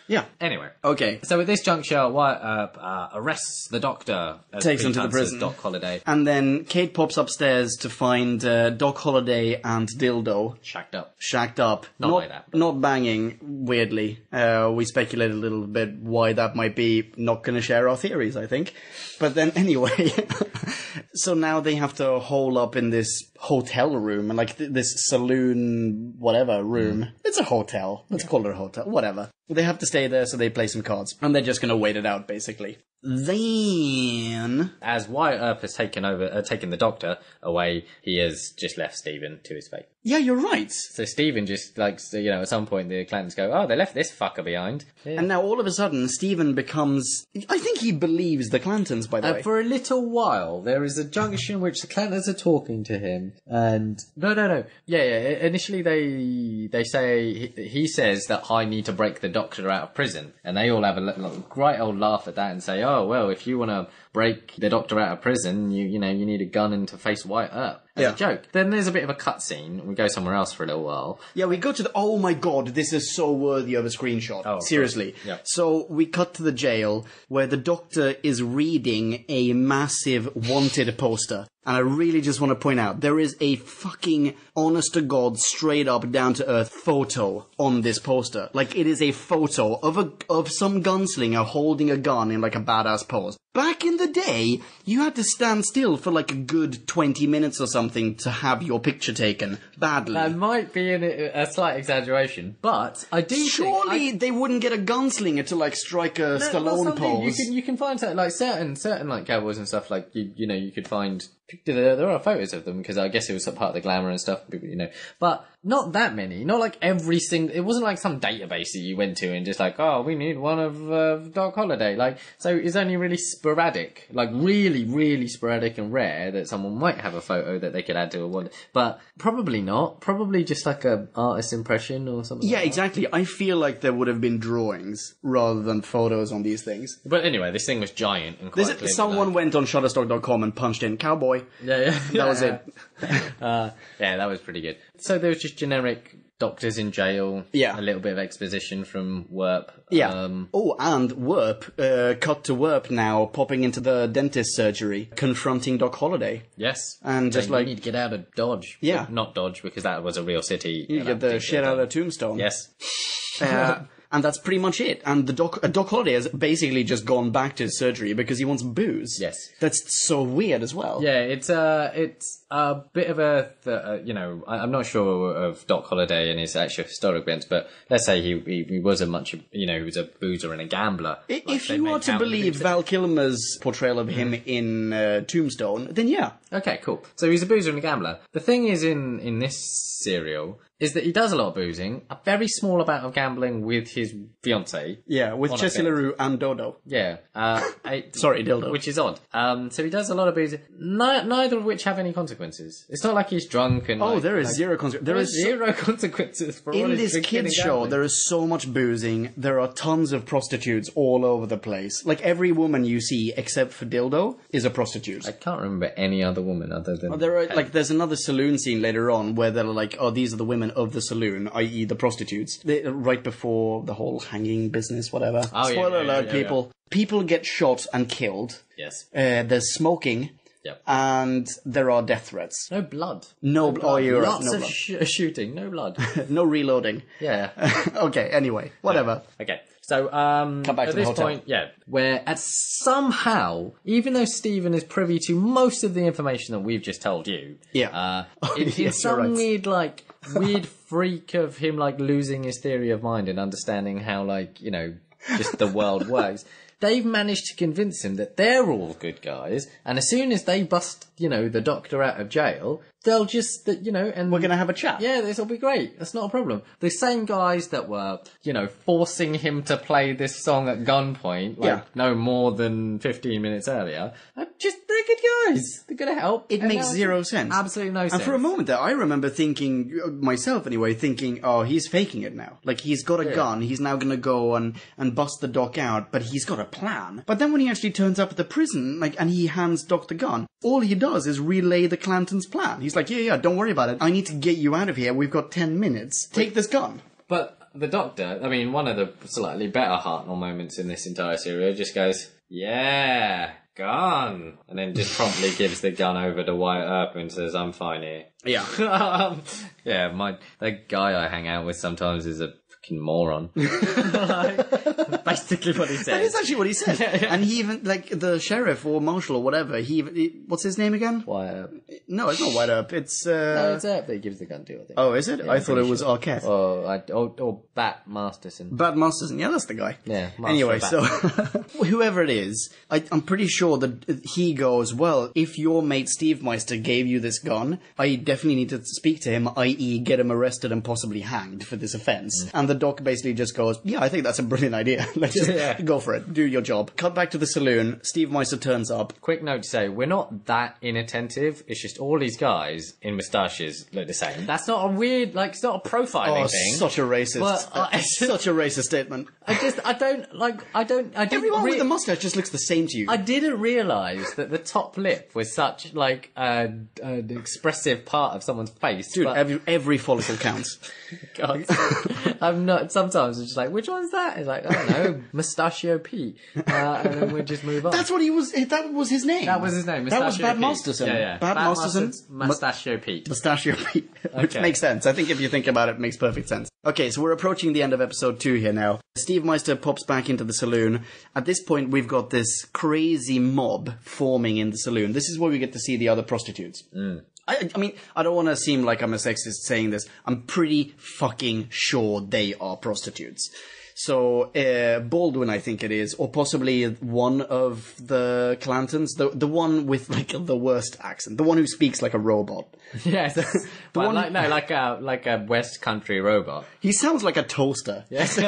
[SPEAKER 1] Yeah.
[SPEAKER 2] Anyway.
[SPEAKER 1] Okay.
[SPEAKER 2] So at this juncture, Wyatt Earp arrests the Doctor.
[SPEAKER 1] Takes him to the prison.
[SPEAKER 2] Doc Holliday.
[SPEAKER 1] And then Kate pops upstairs to find Doc Holliday and Dildo. Shacked up.
[SPEAKER 2] Not like that.
[SPEAKER 1] Not banging, weirdly. We speculated a little bit why that might be. Not going to share our theories, I think. But then anyway. So now they have to hole up in this hotel room, and like this saloon, whatever, room. It's a hotel. Let's call it a hotel. Whatever. They have to stay there, so they play some cards. And they're just going to wait it out, basically. Then...
[SPEAKER 2] As Wyatt Earp has taken the Doctor away, he has just left Stephen to his fate.
[SPEAKER 1] Yeah, you're right.
[SPEAKER 2] So Stephen just, at some point the Clantons go, oh, they left this fucker behind. Yeah.
[SPEAKER 1] And now all of a sudden, Stephen becomes... I think he believes the Clantons, by the way.
[SPEAKER 2] For a little while, there is a junction in which the Clantons are talking to him, and... No. Yeah. Initially they say... He says that I need to break the Doctor out of prison, and they all have a great old laugh at that and say, oh, well, if you want to break the Doctor out of prison, you need a gun and to face Wyatt Earp. As a joke. Then there's a bit of a cutscene. We go somewhere else for a little while.
[SPEAKER 1] Yeah, we go to the... Oh my god, this is so worthy of a screenshot. Oh, seriously.
[SPEAKER 2] Yeah.
[SPEAKER 1] So we cut to the jail where the Doctor is reading a massive wanted poster. And I really just want to point out, there is a fucking honest-to-God, straight-up, down-to-earth photo on this poster. Like, it is a photo of some gunslinger holding a gun in, like, a badass pose. Back in the day, you had to stand still for, like, a good 20 minutes or something to have your picture taken badly.
[SPEAKER 2] That might be a slight exaggeration, but I do
[SPEAKER 1] Surely they wouldn't get a gunslinger to, like, strike a Stallone pose.
[SPEAKER 2] You can find certain like cowboys and stuff, like, you could find... There are photos of them, because I guess it was part of the glamour and stuff, but not that many. Not like every single... It wasn't like some database that you went to and just like, oh, we need one of Doc Holliday. Like, so it's only really sporadic, like really, really sporadic and rare that someone might have a photo that they could add to a one. But probably not. Probably just like a artist impression or something.
[SPEAKER 1] Yeah,
[SPEAKER 2] like
[SPEAKER 1] exactly. I feel like there would have been drawings rather than photos on these things.
[SPEAKER 2] But anyway, this thing was giant and quite clear.
[SPEAKER 1] Someone went on Shutterstock.com and punched in cowboy.
[SPEAKER 2] Yeah.
[SPEAKER 1] That was it.
[SPEAKER 2] Yeah, that was pretty good. So there was just generic Doctor's in jail.
[SPEAKER 1] Yeah.
[SPEAKER 2] A little bit of exposition from Werp.
[SPEAKER 1] Yeah. And Werp, cut to Werp now, popping into the dentist surgery, confronting Doc Holliday.
[SPEAKER 2] Yes.
[SPEAKER 1] And just
[SPEAKER 2] you
[SPEAKER 1] like...
[SPEAKER 2] need to get out of Dodge.
[SPEAKER 1] Yeah.
[SPEAKER 2] But not Dodge, because that was a real city.
[SPEAKER 1] You get the shit out of Tombstone.
[SPEAKER 2] Yes.
[SPEAKER 1] And that's pretty much it. And the Doc Holliday has basically just gone back to his surgery because he wants booze.
[SPEAKER 2] Yes.
[SPEAKER 1] That's so weird as well.
[SPEAKER 2] Yeah, it's a bit of I'm not sure of Doc Holliday and his actual historic bents, but let's say he was he was a boozer and a gambler.
[SPEAKER 1] If you are to believe Val Kilmer's portrayal of him in Tombstone, then yeah.
[SPEAKER 2] Okay, cool. So he's a boozer and a gambler. The thing is in this serial is that he does a lot of boozing, a very small amount of gambling with his fiancée.
[SPEAKER 1] Yeah, with Jessie LaRue and Dodo.
[SPEAKER 2] Yeah.
[SPEAKER 1] Sorry, Dildo.
[SPEAKER 2] Which is odd. So he does a lot of boozing, neither of which have any consequences. It's not like he's drunk and...
[SPEAKER 1] there is zero consequences.
[SPEAKER 2] There is zero consequences for all
[SPEAKER 1] in
[SPEAKER 2] his
[SPEAKER 1] this kids show, there is so much boozing. There are tons of prostitutes all over the place. Like, every woman you see, except for Dildo, is a prostitute.
[SPEAKER 2] I can't remember any other woman other than...
[SPEAKER 1] There's another saloon scene later on where they're like, oh, these are the women of the saloon, i.e. the prostitutes. Right before the whole hanging business, whatever. Spoiler alert, people. Yeah. People get shot and killed.
[SPEAKER 2] Yes.
[SPEAKER 1] There's smoking.
[SPEAKER 2] Yep.
[SPEAKER 1] And there are death threats.
[SPEAKER 2] No blood.
[SPEAKER 1] No blood. Oh, you're
[SPEAKER 2] Lots
[SPEAKER 1] right.
[SPEAKER 2] of shooting. No blood.
[SPEAKER 1] No reloading.
[SPEAKER 2] Yeah.
[SPEAKER 1] Okay, anyway. Whatever.
[SPEAKER 2] Okay. So,
[SPEAKER 1] come back
[SPEAKER 2] at
[SPEAKER 1] to the
[SPEAKER 2] this
[SPEAKER 1] hotel.
[SPEAKER 2] point, where somehow, even though Stephen is privy to most of the information that we've just told you, in some weird freak of him, losing his theory of mind and understanding how, just the world works, they've managed to convince him that they're all good guys, and as soon as they bust, the Doctor out of jail, they'll just, and...
[SPEAKER 1] We're going to have a chat.
[SPEAKER 2] Yeah, this will be great. That's not a problem. The same guys that were, forcing him to play this song at gunpoint, no more than 15 minutes earlier, they're good guys. They're going to help.
[SPEAKER 1] It makes zero sense.
[SPEAKER 2] Absolutely no sense.
[SPEAKER 1] And for a moment there, I remember thinking, myself anyway, oh, he's faking it now. Like, he's got a gun, he's now going to go and bust the Doc out, but he's got a plan. But then when he actually turns up at the prison, and he hands Doc the gun, all he does is relay the Clantons' plan. He's like, yeah, don't worry about it. I need to get you out of here. We've got 10 minutes. Take this gun.
[SPEAKER 2] But the Doctor, one of the slightly better Hartnell moments in this entire series just goes, yeah, gun. And then just promptly gives the gun over to Wyatt Earp and says, I'm fine here.
[SPEAKER 1] Yeah.
[SPEAKER 2] The guy I hang out with sometimes is a fucking moron. Basically what he said.
[SPEAKER 1] That is actually what he said. Yeah. And he even, the sheriff or marshal or whatever, he what's his name again?
[SPEAKER 2] Wyatt Earp.
[SPEAKER 1] No, it's not Wyatt Earp. It's,
[SPEAKER 2] No, it's Earp that he gives the gun to, I think.
[SPEAKER 1] Oh, is it? Yeah, I thought it was Arquette.
[SPEAKER 2] Or Bat Masterson.
[SPEAKER 1] Bat Masterson, yeah, that's the guy.
[SPEAKER 2] Yeah.
[SPEAKER 1] Anyway, so, whoever it is, I'm pretty sure that he goes, well, if your mate Steve Meister gave you this gun, I definitely need to speak to him, i.e. get him arrested and possibly hanged for this offence. And the Doc basically just goes, yeah, I think that's a brilliant idea. Let's just go for it. Do your job. Cut back to the saloon. Steve Meister turns up.
[SPEAKER 2] Quick note to say, we're not that inattentive. It's just all these guys in moustaches look the same. That's not a weird, it's not a profiling thing.
[SPEAKER 1] Such a racist. Such a racist statement. Everyone with a mustache just looks the same to you.
[SPEAKER 2] I didn't realise that the top lip was such, an expressive part of someone's face.
[SPEAKER 1] Dude, every follicle counts.
[SPEAKER 2] God. I'm not, sometimes it's just like, which one's that? It's like, I don't know, Mustachio Pete. And then we just move on.
[SPEAKER 1] That was his name.
[SPEAKER 2] That was his name, Mustachio
[SPEAKER 1] That was Bad
[SPEAKER 2] Pete.
[SPEAKER 1] Masterson.
[SPEAKER 2] Yeah.
[SPEAKER 1] Bad Masterson.
[SPEAKER 2] Mustachio Pete.
[SPEAKER 1] Mustachio Pete. Which makes sense. I think if you think about it, it makes perfect sense. Okay, so we're approaching the end of episode 2 here now. Steve Meister pops back into the saloon. At this point, we've got this crazy mob forming in the saloon. This is where we get to see the other prostitutes. I don't want to seem like I'm a sexist saying this. I'm pretty fucking sure they are prostitutes. So, Baldwin, I think it is, or possibly one of the Clantons, the one with, the worst accent, the one who speaks like a robot.
[SPEAKER 2] Yes. like a West Country robot.
[SPEAKER 1] He sounds like a toaster.
[SPEAKER 2] Yes.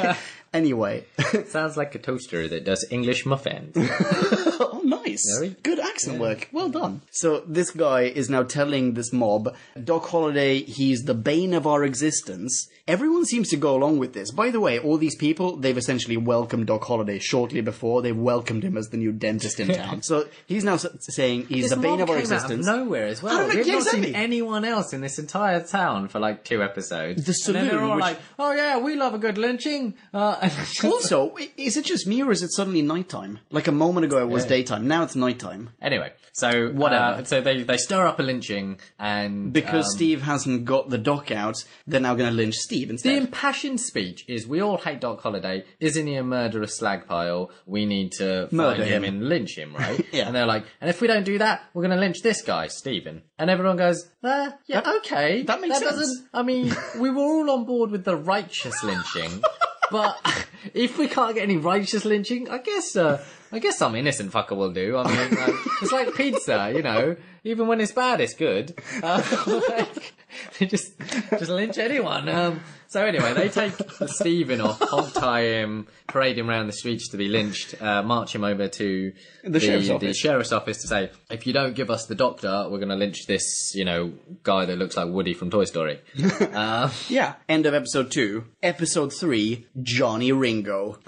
[SPEAKER 1] Anyway.
[SPEAKER 2] Sounds like a toaster that does English muffins.
[SPEAKER 1] Oh, nice. Nice.
[SPEAKER 2] Very-
[SPEAKER 1] Good accent work. Well done. So this guy is now telling this mob, Doc Holliday, he's the bane of our existence. Everyone seems to go along with this. By the way, all these people, they've essentially welcomed Doc Holliday shortly before. They've welcomed him as the new dentist in town. So he's now saying he's the bane of our existence.
[SPEAKER 2] Out of nowhere as well. We've not seen anyone else in this entire town for like 2 episodes.
[SPEAKER 1] The saloon,
[SPEAKER 2] and then they're all like, oh yeah, we love a good lynching.
[SPEAKER 1] Also, is it just me or is it suddenly nighttime? Like a moment ago it was daytime. Now it's nighttime.
[SPEAKER 2] Anyway, so whatever. So they stir up a lynching, and
[SPEAKER 1] because Steve hasn't got the doc out, they're now going to lynch Steve instead.
[SPEAKER 2] The impassioned speech is, we all hate Doc Holliday. Isn't he a murderous slag pile? We need to find him and lynch him, right?
[SPEAKER 1] Yeah.
[SPEAKER 2] And they're like, and if we don't do that, we're going to lynch this guy, Stephen. And everyone goes, yeah, okay.
[SPEAKER 1] That makes sense.
[SPEAKER 2] I mean, we were all on board with the righteous lynching. But if we can't get any righteous lynching, I guess some innocent fucker will do. I mean, it's like pizza, you know. Even when it's bad, it's good. Just lynch anyone. So anyway, they take Stephen off, hog tie him, parade him around the streets to be lynched, march him over to the sheriff's office to say, if you don't give us the doctor, we're going to lynch this, you know, guy that looks like Woody from Toy Story.
[SPEAKER 1] Yeah. End of episode 2. Episode 3, Johnny Ringo.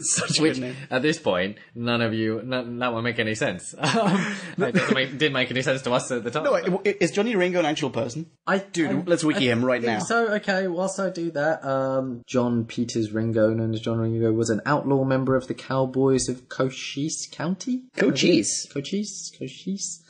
[SPEAKER 1] Such a good name.
[SPEAKER 2] At this point, that won't make any sense. It didn't make any sense to us at the time.
[SPEAKER 1] No, is Johnny Ringo an actual person? Let's wiki him right now.
[SPEAKER 2] So, okay, whilst I do that, John Peters Ringo, known as John Ringo, was an outlaw member of the Cowboys of Cochise County? Cochise.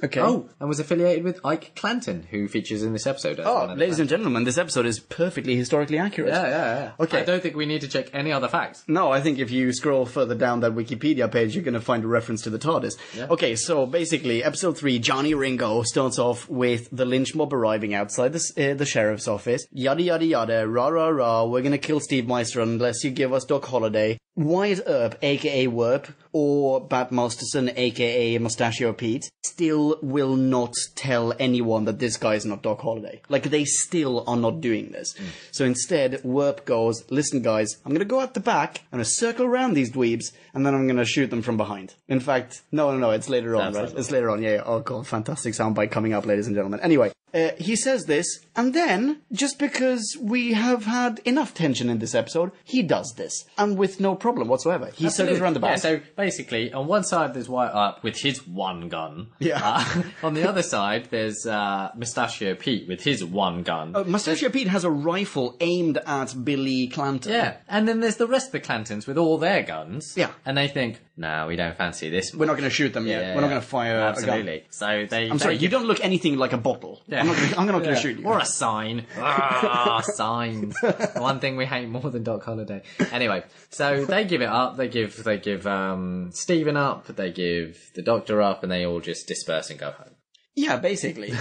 [SPEAKER 1] Okay.
[SPEAKER 2] Oh, and was affiliated with Ike Clanton, who features in this episode.
[SPEAKER 1] Ladies and gentlemen, this episode is perfectly historically accurate.
[SPEAKER 2] Yeah.
[SPEAKER 1] Okay.
[SPEAKER 2] I don't think we need to check any other facts.
[SPEAKER 1] No, I think if you scroll further down that Wikipedia page, you're going to find a reference to the TARDIS. Yeah. Okay, so basically, episode 3, Johnny Ringo starts off with the lynch mob arriving outside the sheriff's office. Yada, yada, yada, rah, rah, rah, we're going to kill Steve Meister unless you give us Doc Holliday. Wyatt Earp, a.k.a. Werp, or Bat Masterson, a.k.a. Mustachio Pete, still will not tell anyone that this guy is not Doc Holliday. Like, they still are not doing this. So instead, Werp goes, listen guys, I'm going to go out the back, I'm going to circle around these dweebs, and then I'm going to shoot them from behind. In fact, no, it's later on, right? It's later on, yeah. Oh god, fantastic soundbite coming up, ladies and gentlemen. Anyway, he says this, and then, just because we have had enough tension in this episode, he does this. And with no problem whatsoever. He circles around the back.
[SPEAKER 2] Yeah, so basically, on one side there's Wyatt Earp with his one gun.
[SPEAKER 1] Yeah.
[SPEAKER 2] On the other side, there's Mustachio Pete with his one gun.
[SPEAKER 1] Mustachio Pete has a rifle aimed at Billy Clanton.
[SPEAKER 2] Yeah, and then there's the rest of the Clantons with all their guns.
[SPEAKER 1] Yeah.
[SPEAKER 2] And they think, no, we don't fancy this much.
[SPEAKER 1] We're not going to shoot them yet. We're not going to fire a gun.
[SPEAKER 2] Absolutely. So I'm
[SPEAKER 1] sorry, you don't look anything like a bottle. Yeah. I'm not going to shoot you.
[SPEAKER 2] Or a sign. Signs. One thing we hate more than Doc Holliday. Anyway, so they give it up. They give Stephen up. They give the Doctor up, and they all just disperse and go home.
[SPEAKER 1] Yeah, basically.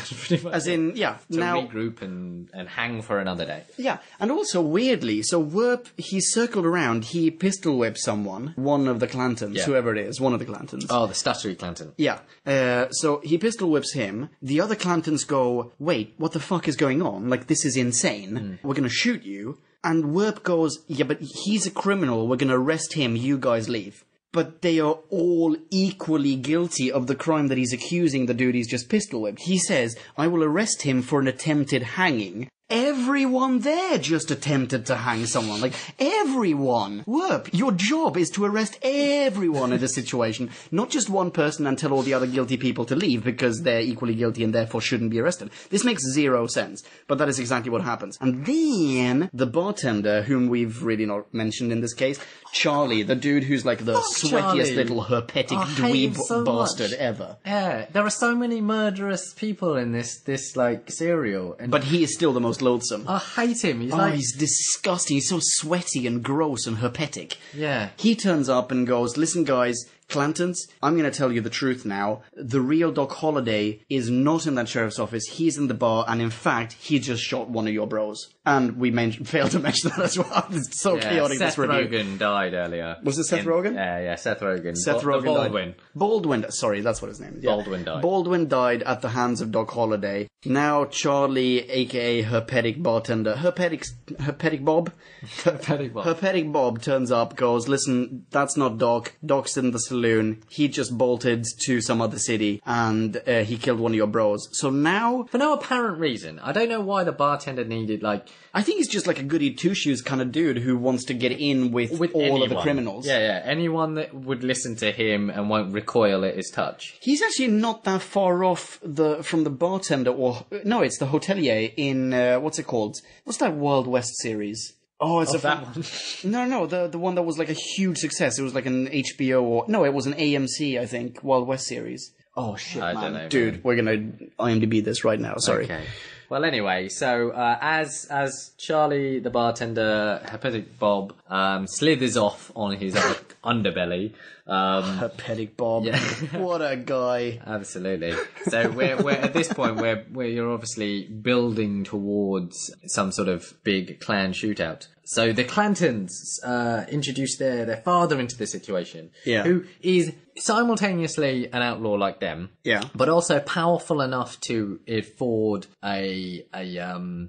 [SPEAKER 1] As in, yeah.
[SPEAKER 2] To
[SPEAKER 1] now
[SPEAKER 2] regroup and hang for another day.
[SPEAKER 1] Yeah, and also weirdly, so Werp, he circled around, he pistol whipped someone, one of the Clantons, whoever it is, one of the Clantons.
[SPEAKER 2] Oh, the stuttery Clanton.
[SPEAKER 1] Yeah, so he pistol whips him, the other Clantons go, wait, what the fuck is going on? Like, this is insane. We're gonna shoot you. And Werp goes, yeah, but he's a criminal, we're gonna arrest him, you guys leave. But they are all equally guilty of the crime that he's accusing the dude he's just pistol whipped. He says, I will arrest him for an attempted hanging. Everyone there just attempted to hang someone. Like, everyone. Werp, your job is to arrest everyone in this situation. Not just one person and tell all the other guilty people to leave because they're equally guilty and therefore shouldn't be arrested. This makes zero sense. But that is exactly what happens. And then, the bartender, whom we've really not mentioned in this case, Charlie, the dude who's like the sweatiest little herpetic dweeb bastard ever.
[SPEAKER 2] Yeah, there are so many murderous people in this like serial.
[SPEAKER 1] But he is still the most loathsome.
[SPEAKER 2] I hate him.
[SPEAKER 1] He's disgusting. He's so sweaty and gross and herpetic.
[SPEAKER 2] Yeah.
[SPEAKER 1] He turns up and goes, listen guys, Clantons, I'm going to tell you the truth now. The real Doc Holliday is not in that sheriff's office. He's in the bar, and in fact, he just shot one of your bros. And we failed to mention that as well. It's so chaotic, this review.
[SPEAKER 2] Seth Rogen died earlier.
[SPEAKER 1] Was it Seth Rogen?
[SPEAKER 2] Yeah, Seth Rogen.
[SPEAKER 1] Seth Rogen
[SPEAKER 2] Baldwin.
[SPEAKER 1] Baldwin, sorry, that's what his name is. Yeah.
[SPEAKER 2] Baldwin died.
[SPEAKER 1] Baldwin died at the hands of Doc Holliday. Now Charlie, a.k.a. herpetic bartender, herpetic Bob?
[SPEAKER 2] Herpetic Bob.
[SPEAKER 1] Herpetic Bob turns up, goes, listen, that's not Doc. Doc's in the saloon. He just bolted to some other city and he killed one of your bros. So now...
[SPEAKER 2] For no apparent reason. I don't know why the bartender needed, like...
[SPEAKER 1] I think he's just like a goody two-shoes kind of dude who wants to get in with all
[SPEAKER 2] anyone.
[SPEAKER 1] of the criminals.
[SPEAKER 2] Yeah. Anyone that would listen to him and won't recoil at his touch.
[SPEAKER 1] He's actually not that far off from the bartender, or... No, it's the hotelier in... what's it called? What's that Wild West series? Oh, it's
[SPEAKER 2] that one.
[SPEAKER 1] No, the one that was like a huge success. It was like an HBO or... No, it was an AMC, I think, Wild West series. Oh, shit,
[SPEAKER 2] I
[SPEAKER 1] man.
[SPEAKER 2] don't know,
[SPEAKER 1] Dude,
[SPEAKER 2] man.
[SPEAKER 1] we're gonna IMDb this right now, sorry.
[SPEAKER 2] Okay. Well, anyway, so as Charlie, the bartender, Hepatic Bob, slithers off on his underbelly...
[SPEAKER 1] Hepatic Bob.
[SPEAKER 2] Yeah.
[SPEAKER 1] What a guy.
[SPEAKER 2] Absolutely. So we're at this point where you're obviously building towards some sort of big clan shootout. So the Clantons introduce their father into the situation, who is simultaneously an outlaw like them, but also powerful enough to afford a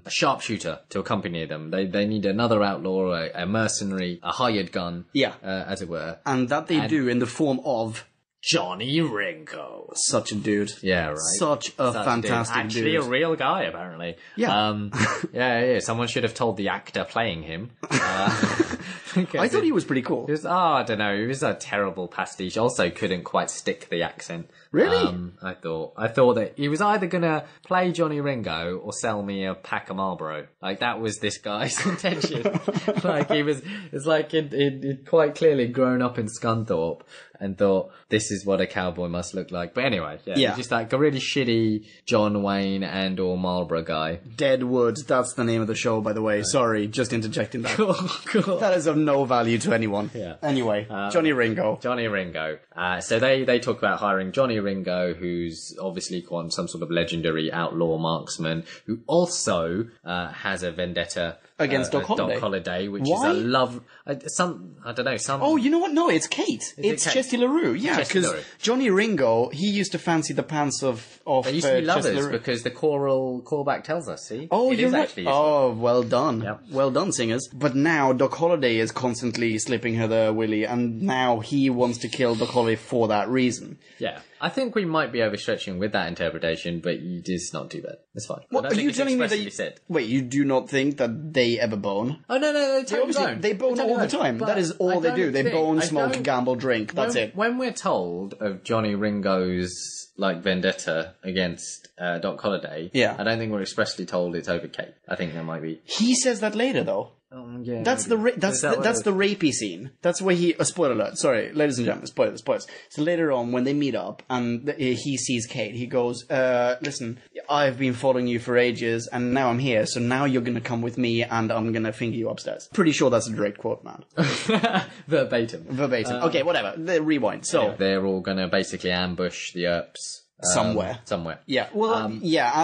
[SPEAKER 2] sharpshooter to accompany them. They need another outlaw, a mercenary, a hired gun, as it were.
[SPEAKER 1] And that they do in the form of...
[SPEAKER 2] Johnny Ringo.
[SPEAKER 1] Such a dude.
[SPEAKER 2] Yeah, right.
[SPEAKER 1] Such a fantastic dude.
[SPEAKER 2] Actually a real guy, apparently.
[SPEAKER 1] Yeah.
[SPEAKER 2] Yeah. Someone should have told the actor playing him.
[SPEAKER 1] I thought he was pretty cool.
[SPEAKER 2] I don't know. He was a terrible pastiche. Also couldn't quite stick the accent.
[SPEAKER 1] Really?
[SPEAKER 2] I thought that he was either going to play Johnny Ringo or sell me a pack of Marlboro. Like, that was this guy's intention. Like, it's like he'd quite clearly grown up in Scunthorpe and thought, this is what a cowboy must look like. But anyway, just like a really shitty John Wayne and or Marlboro guy.
[SPEAKER 1] Deadwood, that's the name of the show, by the way. Sorry, just interjecting that.
[SPEAKER 2] Cool.
[SPEAKER 1] That is of no value to anyone.
[SPEAKER 2] Yeah.
[SPEAKER 1] Anyway, Johnny Ringo.
[SPEAKER 2] Johnny Ringo. So they talk about hiring Johnny Ringo, who's obviously some sort of legendary outlaw marksman, who also has a vendetta
[SPEAKER 1] against Doc
[SPEAKER 2] Holliday, which
[SPEAKER 1] Why?
[SPEAKER 2] is a love... I don't know, some...
[SPEAKER 1] Oh, you know what? No, it's Kate. It's
[SPEAKER 2] Kate?
[SPEAKER 1] Chesty LaRue. Yeah, because Johnny Ringo, he used to fancy the pants of
[SPEAKER 2] They used to be
[SPEAKER 1] Chesty
[SPEAKER 2] lovers
[SPEAKER 1] LaRue.
[SPEAKER 2] because the choral callback tells us, see?
[SPEAKER 1] Oh, you're right.
[SPEAKER 2] Actually
[SPEAKER 1] Oh, well done.
[SPEAKER 2] Yep.
[SPEAKER 1] Well done, singers. But now Doc Holliday is constantly slipping her the willy, and now he wants to kill Doc Holliday for that reason.
[SPEAKER 2] Yeah. I think we might be overstretching with that interpretation, but it is not too bad. It's fine.
[SPEAKER 1] What, are you telling me that...
[SPEAKER 2] Said.
[SPEAKER 1] Wait, you do not think that they ever bone?
[SPEAKER 2] Oh, no, they totally don't.
[SPEAKER 1] They bone all the time. That is all they do. They bone, smoke, gamble, drink. That's it.
[SPEAKER 2] When we're told of Johnny Ringo's vendetta against Doc Holliday, I don't think we're expressly told it's over Kate. I think there might be.
[SPEAKER 1] He says that later, though.
[SPEAKER 2] Yeah,
[SPEAKER 1] that's
[SPEAKER 2] maybe.
[SPEAKER 1] that's the rapey scene. That's where he... spoiler alert. Sorry, ladies and gentlemen. Spoilers. So later on, when they meet up and he sees Kate, he goes, listen, I've been following you for ages and now I'm here. So now you're going to come with me and I'm going to finger you upstairs. Pretty sure that's a direct quote, man.
[SPEAKER 2] Verbatim.
[SPEAKER 1] Okay, whatever. Rewind. So
[SPEAKER 2] they're all going to basically ambush the Earps.
[SPEAKER 1] Somewhere.
[SPEAKER 2] Yeah.
[SPEAKER 1] Well,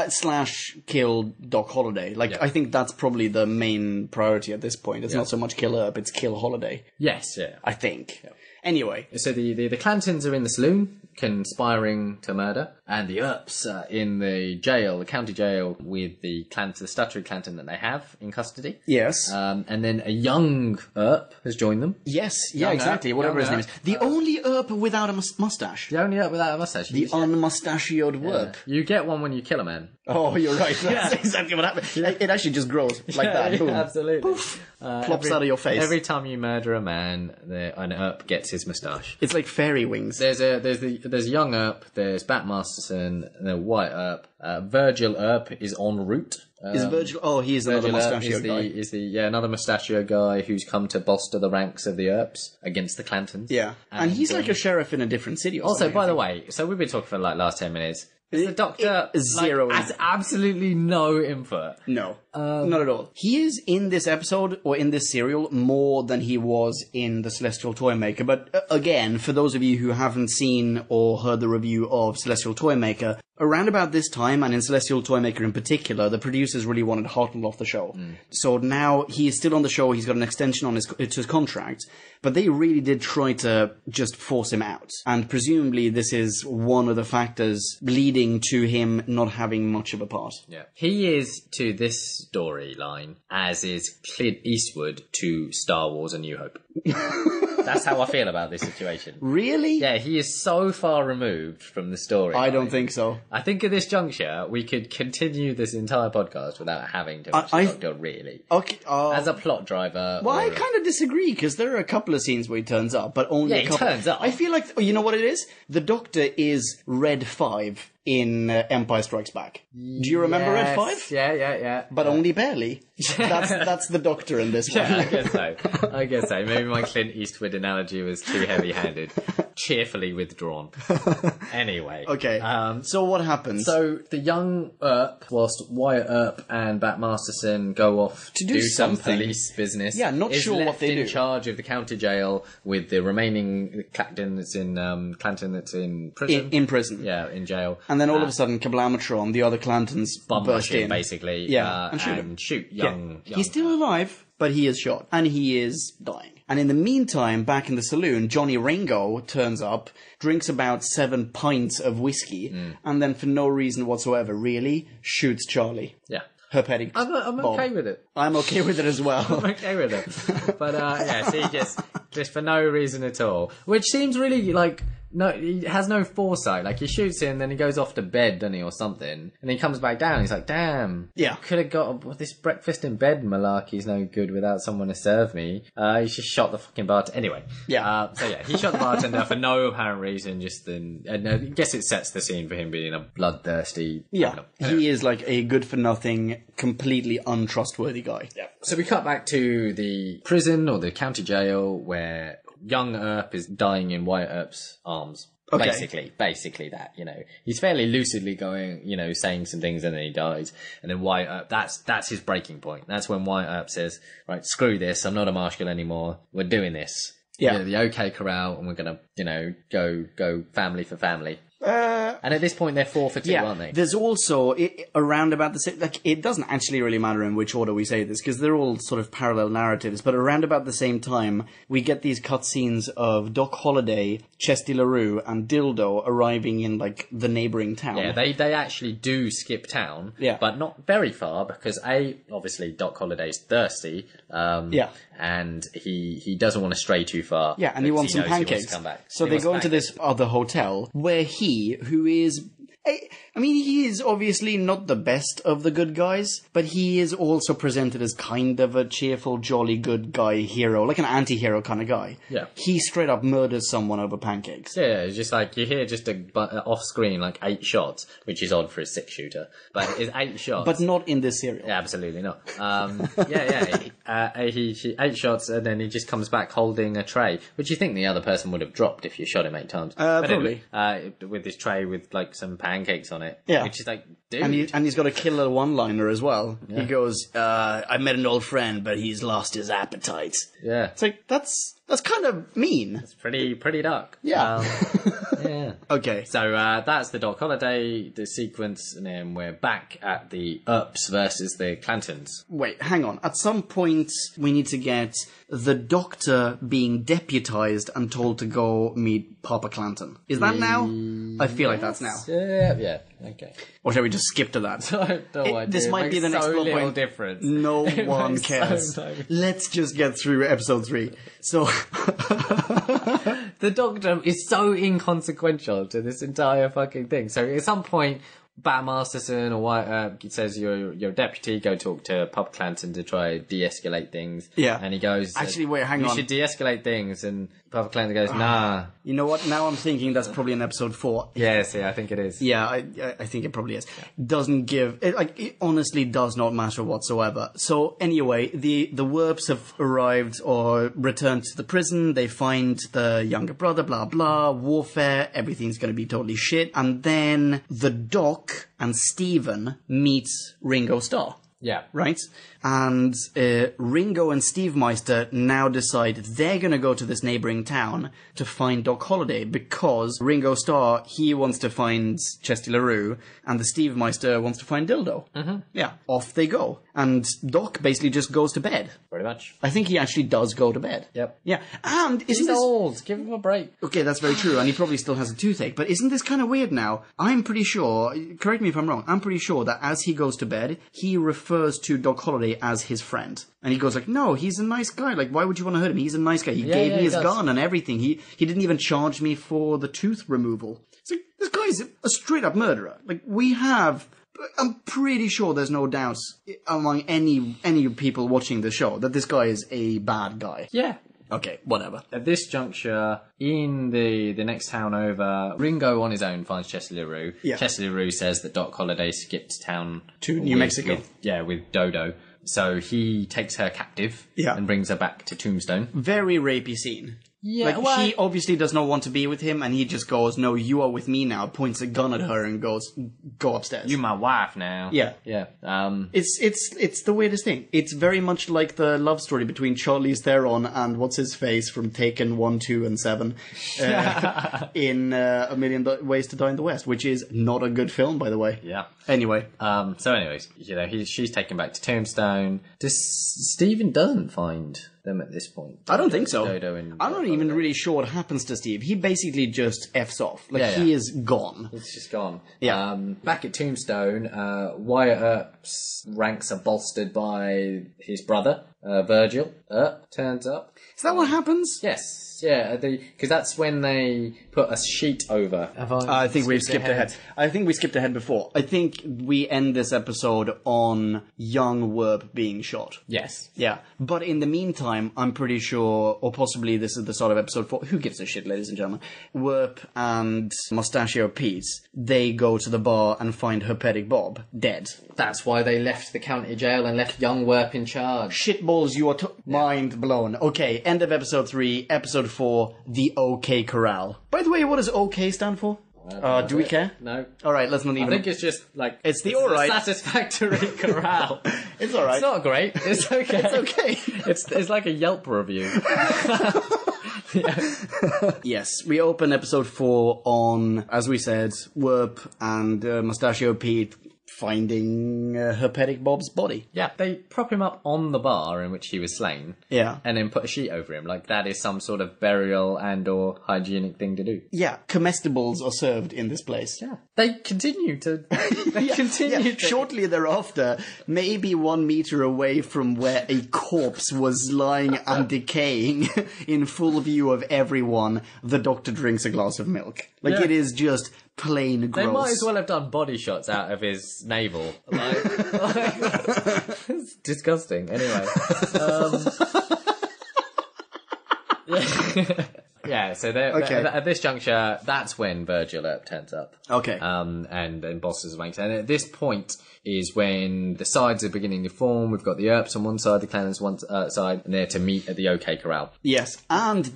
[SPEAKER 1] slash kill Doc Holliday. I think that's probably the main priority at this point. It's not so much kill Earp, it's kill Holliday.
[SPEAKER 2] Yes, yeah.
[SPEAKER 1] I think. Yeah. Anyway.
[SPEAKER 2] So the Clantons are in the saloon, conspiring to murder, and the Earps are in the jail, the county jail, with the statutory Clanton that they have in custody.
[SPEAKER 1] Yes.
[SPEAKER 2] And then a young Earp has joined them.
[SPEAKER 1] Yes, exactly, whatever his name is. The only Earp without a mustache.
[SPEAKER 2] The only Earp without a mustache.
[SPEAKER 1] The unmustachioed Earp.
[SPEAKER 2] You get one when you kill a man.
[SPEAKER 1] Oh, you're right. That's exactly what happens. It actually just grows like that. Boom.
[SPEAKER 2] Absolutely.
[SPEAKER 1] Poof. Plops out of your face.
[SPEAKER 2] Every time you murder a man, an Earp gets his moustache.
[SPEAKER 1] It's like fairy wings.
[SPEAKER 2] There's a young Earp, there's Bat Masterson, and a white Earp. Virgil Earp is en route.
[SPEAKER 1] Is Virgil? Oh, he is another mustachio guy.
[SPEAKER 2] Is another mustachio guy who's come to bolster the ranks of the Earps against the Clantons.
[SPEAKER 1] Yeah, and he's like a sheriff in a different city.
[SPEAKER 2] Also, by the way, so we've been talking for like last 10 minutes. Is the Doctor
[SPEAKER 1] zero?
[SPEAKER 2] Has absolutely no input.
[SPEAKER 1] No, not at all. He is in this episode or in this serial more than he was in the Celestial Toymaker. But again, for those of you who haven't seen or heard the review of Celestial Toymaker, around about this time, and in Celestial Toymaker in particular, the producers really wanted Hartnell off the show. So now he is still on the show. He's got an extension on his contract, but they really did try to just force him out. And presumably this is one of the factors leading to him not having much of a part.
[SPEAKER 2] Yeah. He is to this storyline as is Clint Eastwood to Star Wars A New Hope. That's how I feel about this situation.
[SPEAKER 1] Really?
[SPEAKER 2] Yeah, he is so far removed from the story.
[SPEAKER 1] I don't think so.
[SPEAKER 2] I think at this juncture, we could continue this entire podcast without having to watch the Doctor, really.
[SPEAKER 1] Okay.
[SPEAKER 2] As a plot driver.
[SPEAKER 1] Well, I kind of disagree, because there are a couple of scenes where he turns up, but only a
[SPEAKER 2] he
[SPEAKER 1] couple.
[SPEAKER 2] turns up.
[SPEAKER 1] I feel like, you know what it is? The Doctor is Red 5 in Empire Strikes Back. Do you remember Red 5?
[SPEAKER 2] Yeah.
[SPEAKER 1] But only barely. That's the Doctor in this one.
[SPEAKER 2] Yeah, I guess so. Maybe my Clint Eastwood analogy was too heavy-handed. Cheerfully withdrawn. Anyway.
[SPEAKER 1] Okay. So what happens?
[SPEAKER 2] So the young Earp, whilst Wyatt Earp and Bat Masterson go off to do some
[SPEAKER 1] something.
[SPEAKER 2] police business,
[SPEAKER 1] Yeah, not
[SPEAKER 2] is
[SPEAKER 1] sure
[SPEAKER 2] left
[SPEAKER 1] what they
[SPEAKER 2] in
[SPEAKER 1] do.
[SPEAKER 2] charge of the county jail with the remaining Clanton that's in prison.
[SPEAKER 1] In prison.
[SPEAKER 2] Yeah, in jail.
[SPEAKER 1] And then all of a sudden, Kablamatron, the other Clantons,
[SPEAKER 2] Bum
[SPEAKER 1] burst
[SPEAKER 2] rush him,
[SPEAKER 1] in.
[SPEAKER 2] basically.
[SPEAKER 1] Yeah,
[SPEAKER 2] and shoot young.
[SPEAKER 1] He's still alive, but he is shot. And he is dying. And in the meantime, back in the saloon, Johnny Ringo turns up, drinks about 7 pints of whiskey, and then for no reason whatsoever, really, shoots Charlie.
[SPEAKER 2] Yeah.
[SPEAKER 1] Her petty
[SPEAKER 2] I'm
[SPEAKER 1] Bob.
[SPEAKER 2] okay with it.
[SPEAKER 1] I'm okay with it as well.
[SPEAKER 2] I'm okay with it. But, see, just for no reason at all. Which seems really, no, he has no foresight. Like, he shoots him, then he goes off to bed, doesn't he, or something. And then he comes back down, he's like, damn.
[SPEAKER 1] Yeah.
[SPEAKER 2] Could have got this breakfast in bed malarkey's no good without someone to serve me. He just shot the fucking bartender. Anyway.
[SPEAKER 1] Yeah.
[SPEAKER 2] He shot the bartender for no apparent reason, I guess it sets the scene for him being a bloodthirsty...
[SPEAKER 1] Yeah. He is like a good-for-nothing, completely untrustworthy guy.
[SPEAKER 2] Yeah. So we cut back to the prison or the county jail where young Earp is dying in Wyatt Earp's arms.
[SPEAKER 1] Okay.
[SPEAKER 2] Basically that, He's fairly lucidly going, saying some things and then he dies. And then Wyatt Earp, that's his breaking point. That's when Wyatt Earp says, right, screw this, I'm not a marshal anymore, we're doing this.
[SPEAKER 1] Yeah.
[SPEAKER 2] The OK Corral and we're gonna, go family for family. And at this point, they're 4 for 2, aren't they?
[SPEAKER 1] There's also, around about the same, it doesn't actually really matter in which order we say this, because they're all sort of parallel narratives, but around about the same time, we get these cutscenes of Doc Holliday, Chesty LaRue, and Dildo arriving in, the neighbouring town.
[SPEAKER 2] Yeah, they actually do skip town, but not very far, because obviously Doc Holliday's thirsty, and he doesn't want to stray too far.
[SPEAKER 1] Yeah, and he wants some pancakes.
[SPEAKER 2] He wants to come back.
[SPEAKER 1] So they go into this other hotel, where who is... he is obviously not the best of the good guys, but he is also presented as kind of a cheerful, jolly, good guy hero, like an anti-hero kind of guy.
[SPEAKER 2] Yeah.
[SPEAKER 1] He straight up murders someone over pancakes.
[SPEAKER 2] Yeah, it's just you hear just off-screen 8 shots, which is odd for a 6-shooter, but it's 8 shots.
[SPEAKER 1] But not in this serial.
[SPEAKER 2] Yeah, absolutely not. He 8 shots and then he just comes back holding a tray, which you think the other person would have dropped if you shot him 8 times.
[SPEAKER 1] Probably.
[SPEAKER 2] Anyway, with this tray with some pancakes on it.
[SPEAKER 1] Yeah.
[SPEAKER 2] Which is dude.
[SPEAKER 1] And he's got a killer one-liner as well. Yeah. He goes, I met an old friend, but he's lost his appetite.
[SPEAKER 2] Yeah.
[SPEAKER 1] It's that's kind of mean.
[SPEAKER 2] It's pretty dark.
[SPEAKER 1] Yeah.
[SPEAKER 2] Yeah.
[SPEAKER 1] Okay.
[SPEAKER 2] So that's the Doc Holliday, the sequence, and then we're back at the Earps versus the Clantons.
[SPEAKER 1] Wait, hang on. At some point, we need to get the Doctor being deputized and told to go meet Papa Clanton. Is that now? I feel like that's now.
[SPEAKER 2] Yeah, okay.
[SPEAKER 1] Or shall we just skip to that? This might be the next plot point.
[SPEAKER 2] Difference.
[SPEAKER 1] No one cares. Let's just get through episode 3. So...
[SPEAKER 2] The Doctor is so inconsequential to this entire fucking thing. So at some point, Bat Masterson or Wyatt says you're a deputy, go talk to Papa Clanton to try de-escalate things.
[SPEAKER 1] Yeah.
[SPEAKER 2] And he goes...
[SPEAKER 1] Actually, wait, hang on.
[SPEAKER 2] You should de-escalate things. And Papa Clanton goes, nah.
[SPEAKER 1] You know what? Now I'm thinking that's probably in episode 4.
[SPEAKER 2] Yes, I think it is.
[SPEAKER 1] Yeah, I think it probably is. Doesn't give... It honestly does not matter whatsoever. So anyway, the Werps have arrived or returned to the prison. They find the younger brother, blah, blah, warfare. Everything's going to be totally shit. And then the Doc and Stephen meet Ringo Starr.
[SPEAKER 2] Yeah.
[SPEAKER 1] Right? And Ringo and Steve Meister now decide they're going to go to this neighbouring town to find Doc Holliday because Ringo Starr, he wants to find Chesty LaRue and the Steve Meister wants to find Dildo. Mm-hmm. Yeah. Off they go. And Doc basically just goes to bed.
[SPEAKER 2] Pretty much.
[SPEAKER 1] I think he actually does go to bed.
[SPEAKER 2] Yep.
[SPEAKER 1] Yeah. And
[SPEAKER 2] He's old. Give him a break.
[SPEAKER 1] Okay, that's very true. And he probably still has a toothache. But isn't this kind of weird now? I'm pretty sure, correct me if I'm wrong, I'm pretty sure that as he goes to bed, he refers to Doc Holliday Charlie as his friend. And he goes like, no, he's a nice guy. Like, why would you want to hurt him? He's a nice guy. He gave me his gun and everything. He didn't even charge me for the tooth removal. It's like, this guy's a straight up murderer. Like, I'm pretty sure there's no doubts among any people watching the show that this guy is a bad guy.
[SPEAKER 2] Yeah.
[SPEAKER 1] Okay, whatever.
[SPEAKER 2] At this juncture, in the next town over, Ringo on his own finds Chesley LaRue.
[SPEAKER 1] Yeah.
[SPEAKER 2] Chesley LaRue says that Doc Holliday skipped town
[SPEAKER 1] to New Mexico.
[SPEAKER 2] With Dodo. So he takes her captive and brings her back to Tombstone.
[SPEAKER 1] Very rapey scene.
[SPEAKER 2] Yeah,
[SPEAKER 1] he obviously does not want to be with him, and he just goes, no, you are with me now, points a gun at her and goes, go upstairs.
[SPEAKER 2] You're my wife now.
[SPEAKER 1] Yeah.
[SPEAKER 2] Yeah.
[SPEAKER 1] It's the weirdest thing. It's very much like the love story between Charlize Theron and what's-his-face from Taken 1, 2, and 7 in A Million Ways to Die in the West, which is not a good film, by the way.
[SPEAKER 2] Yeah.
[SPEAKER 1] Anyway.
[SPEAKER 2] So anyways, she's taken back to Tombstone. Stephen doesn't find them at this point.
[SPEAKER 1] I don't think so.
[SPEAKER 2] Dodo and
[SPEAKER 1] I'm not even really sure what happens to Steve. He basically just F's off. He is gone.
[SPEAKER 2] He's just gone.
[SPEAKER 1] Yeah.
[SPEAKER 2] Back at Tombstone, Wyatt Earp's ranks are bolstered by his brother, Virgil. Earp turns up.
[SPEAKER 1] Is that what happens?
[SPEAKER 2] Yes. Yeah, because that's when they put a sheet over.
[SPEAKER 1] I think we've skipped ahead. I think we skipped ahead before. I think we end this episode on young Werp being shot.
[SPEAKER 2] Yes.
[SPEAKER 1] Yeah. But in the meantime, I'm pretty sure, or possibly this is the start of episode 4. Who gives a shit, ladies and gentlemen? Werp and Mustachio Pete, they go to the bar and find Herpetic Bob dead.
[SPEAKER 2] That's why they left the county jail and left young Werp in charge.
[SPEAKER 1] Shitballs, you are mind blown. Okay, end of episode 3, episode 4, the OK Corral. By the way, what does OK stand for? Do we care?
[SPEAKER 2] No.
[SPEAKER 1] Alright, let's not even...
[SPEAKER 2] I think it's just like...
[SPEAKER 1] It's the alright.
[SPEAKER 2] Satisfactory corral.
[SPEAKER 1] It's alright.
[SPEAKER 2] It's not great. It's okay.
[SPEAKER 1] It's okay.
[SPEAKER 2] It's like a Yelp review.
[SPEAKER 1] Yes, we open episode 4 on, as we said, Werp and Mustachio Pete finding Herpetic Bob's body.
[SPEAKER 2] Yeah, they prop him up on the bar in which he was slain.
[SPEAKER 1] Yeah.
[SPEAKER 2] And then put a sheet over him. Like, that is some sort of burial and or hygienic thing to do.
[SPEAKER 1] Yeah, comestibles are served in this place.
[SPEAKER 2] Yeah. They continue to...
[SPEAKER 1] Shortly thereafter, maybe 1 meter away from where a corpse was lying and decaying, in full view of everyone, the doctor drinks a glass of milk. It is just... plain gross.
[SPEAKER 2] They might as well have done body shots out of his navel. It's disgusting. Anyway. Yeah, so at this juncture, that's when Virgil Earp turns up.
[SPEAKER 1] Okay.
[SPEAKER 2] And bosses the ranks. And at this point is when the sides are beginning to form. We've got the Earps on one side, the Clanners on one side, and they're to meet at the OK Corral.
[SPEAKER 1] Yes, and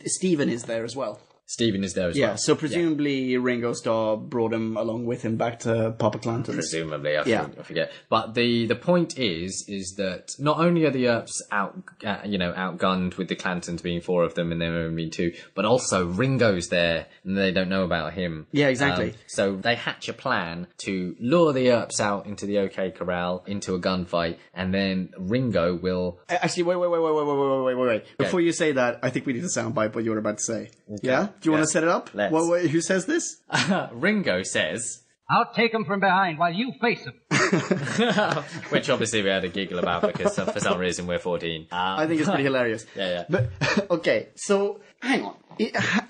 [SPEAKER 1] Stephen is there as well.
[SPEAKER 2] Stephen is there as well.
[SPEAKER 1] Yeah, so presumably Ringo Starr brought him along with him back to Papa Clanton's.
[SPEAKER 2] Presumably, I forget. But the point is that not only are the Earps outgunned with the Clantons being 4 of them and there only being 2, but also Ringo's there and they don't know about him.
[SPEAKER 1] Yeah, exactly.
[SPEAKER 2] So they hatch a plan to lure the Earps out into the OK Corral, into a gunfight, and then Ringo will...
[SPEAKER 1] Actually, wait. Before you say that, I think we need a soundbite what you were about to say. Okay. Yeah? Do you want to set it up?
[SPEAKER 2] Let's.
[SPEAKER 1] Who says this?
[SPEAKER 2] Ringo says...
[SPEAKER 5] I'll take him from behind while you face him.
[SPEAKER 2] Which obviously we had a giggle about because for some reason we're 14.
[SPEAKER 1] I think it's pretty hilarious.
[SPEAKER 2] Yeah.
[SPEAKER 1] But, okay, so, hang on.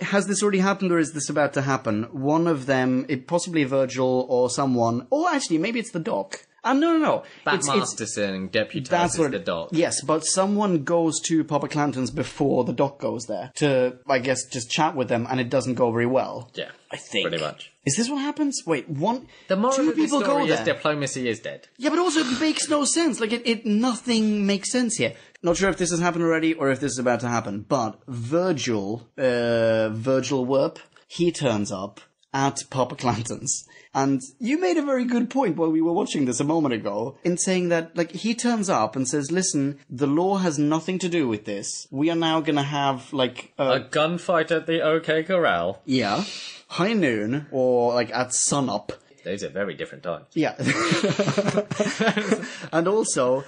[SPEAKER 1] Has this already happened or is this about to happen? One of them, possibly Virgil or someone, or actually maybe it's the Doc. No.
[SPEAKER 2] Bat Masterson deputizes the Doc.
[SPEAKER 1] Yes, but someone goes to Papa Clanton's before the Doc goes there to, I guess, just chat with them, and it doesn't go very well.
[SPEAKER 2] Yeah,
[SPEAKER 1] I think.
[SPEAKER 2] Pretty much.
[SPEAKER 1] Is this what happens? Wait,
[SPEAKER 2] the moral
[SPEAKER 1] two
[SPEAKER 2] of the
[SPEAKER 1] people
[SPEAKER 2] story
[SPEAKER 1] go
[SPEAKER 2] is
[SPEAKER 1] there.
[SPEAKER 2] diplomacy is dead.
[SPEAKER 1] Yeah, but also it makes no sense. Nothing makes sense here. Not sure if this has happened already or if this is about to happen, but Virgil Werp, he turns up at Papa Clanton's. And you made a very good point while we were watching this a moment ago in saying that, he turns up and says, listen, the law has nothing to do with this. We are now going to have,
[SPEAKER 2] a gunfight at the OK Corral.
[SPEAKER 1] Yeah. High noon, or, at sunup.
[SPEAKER 2] Those are very different times.
[SPEAKER 1] Yeah. And also,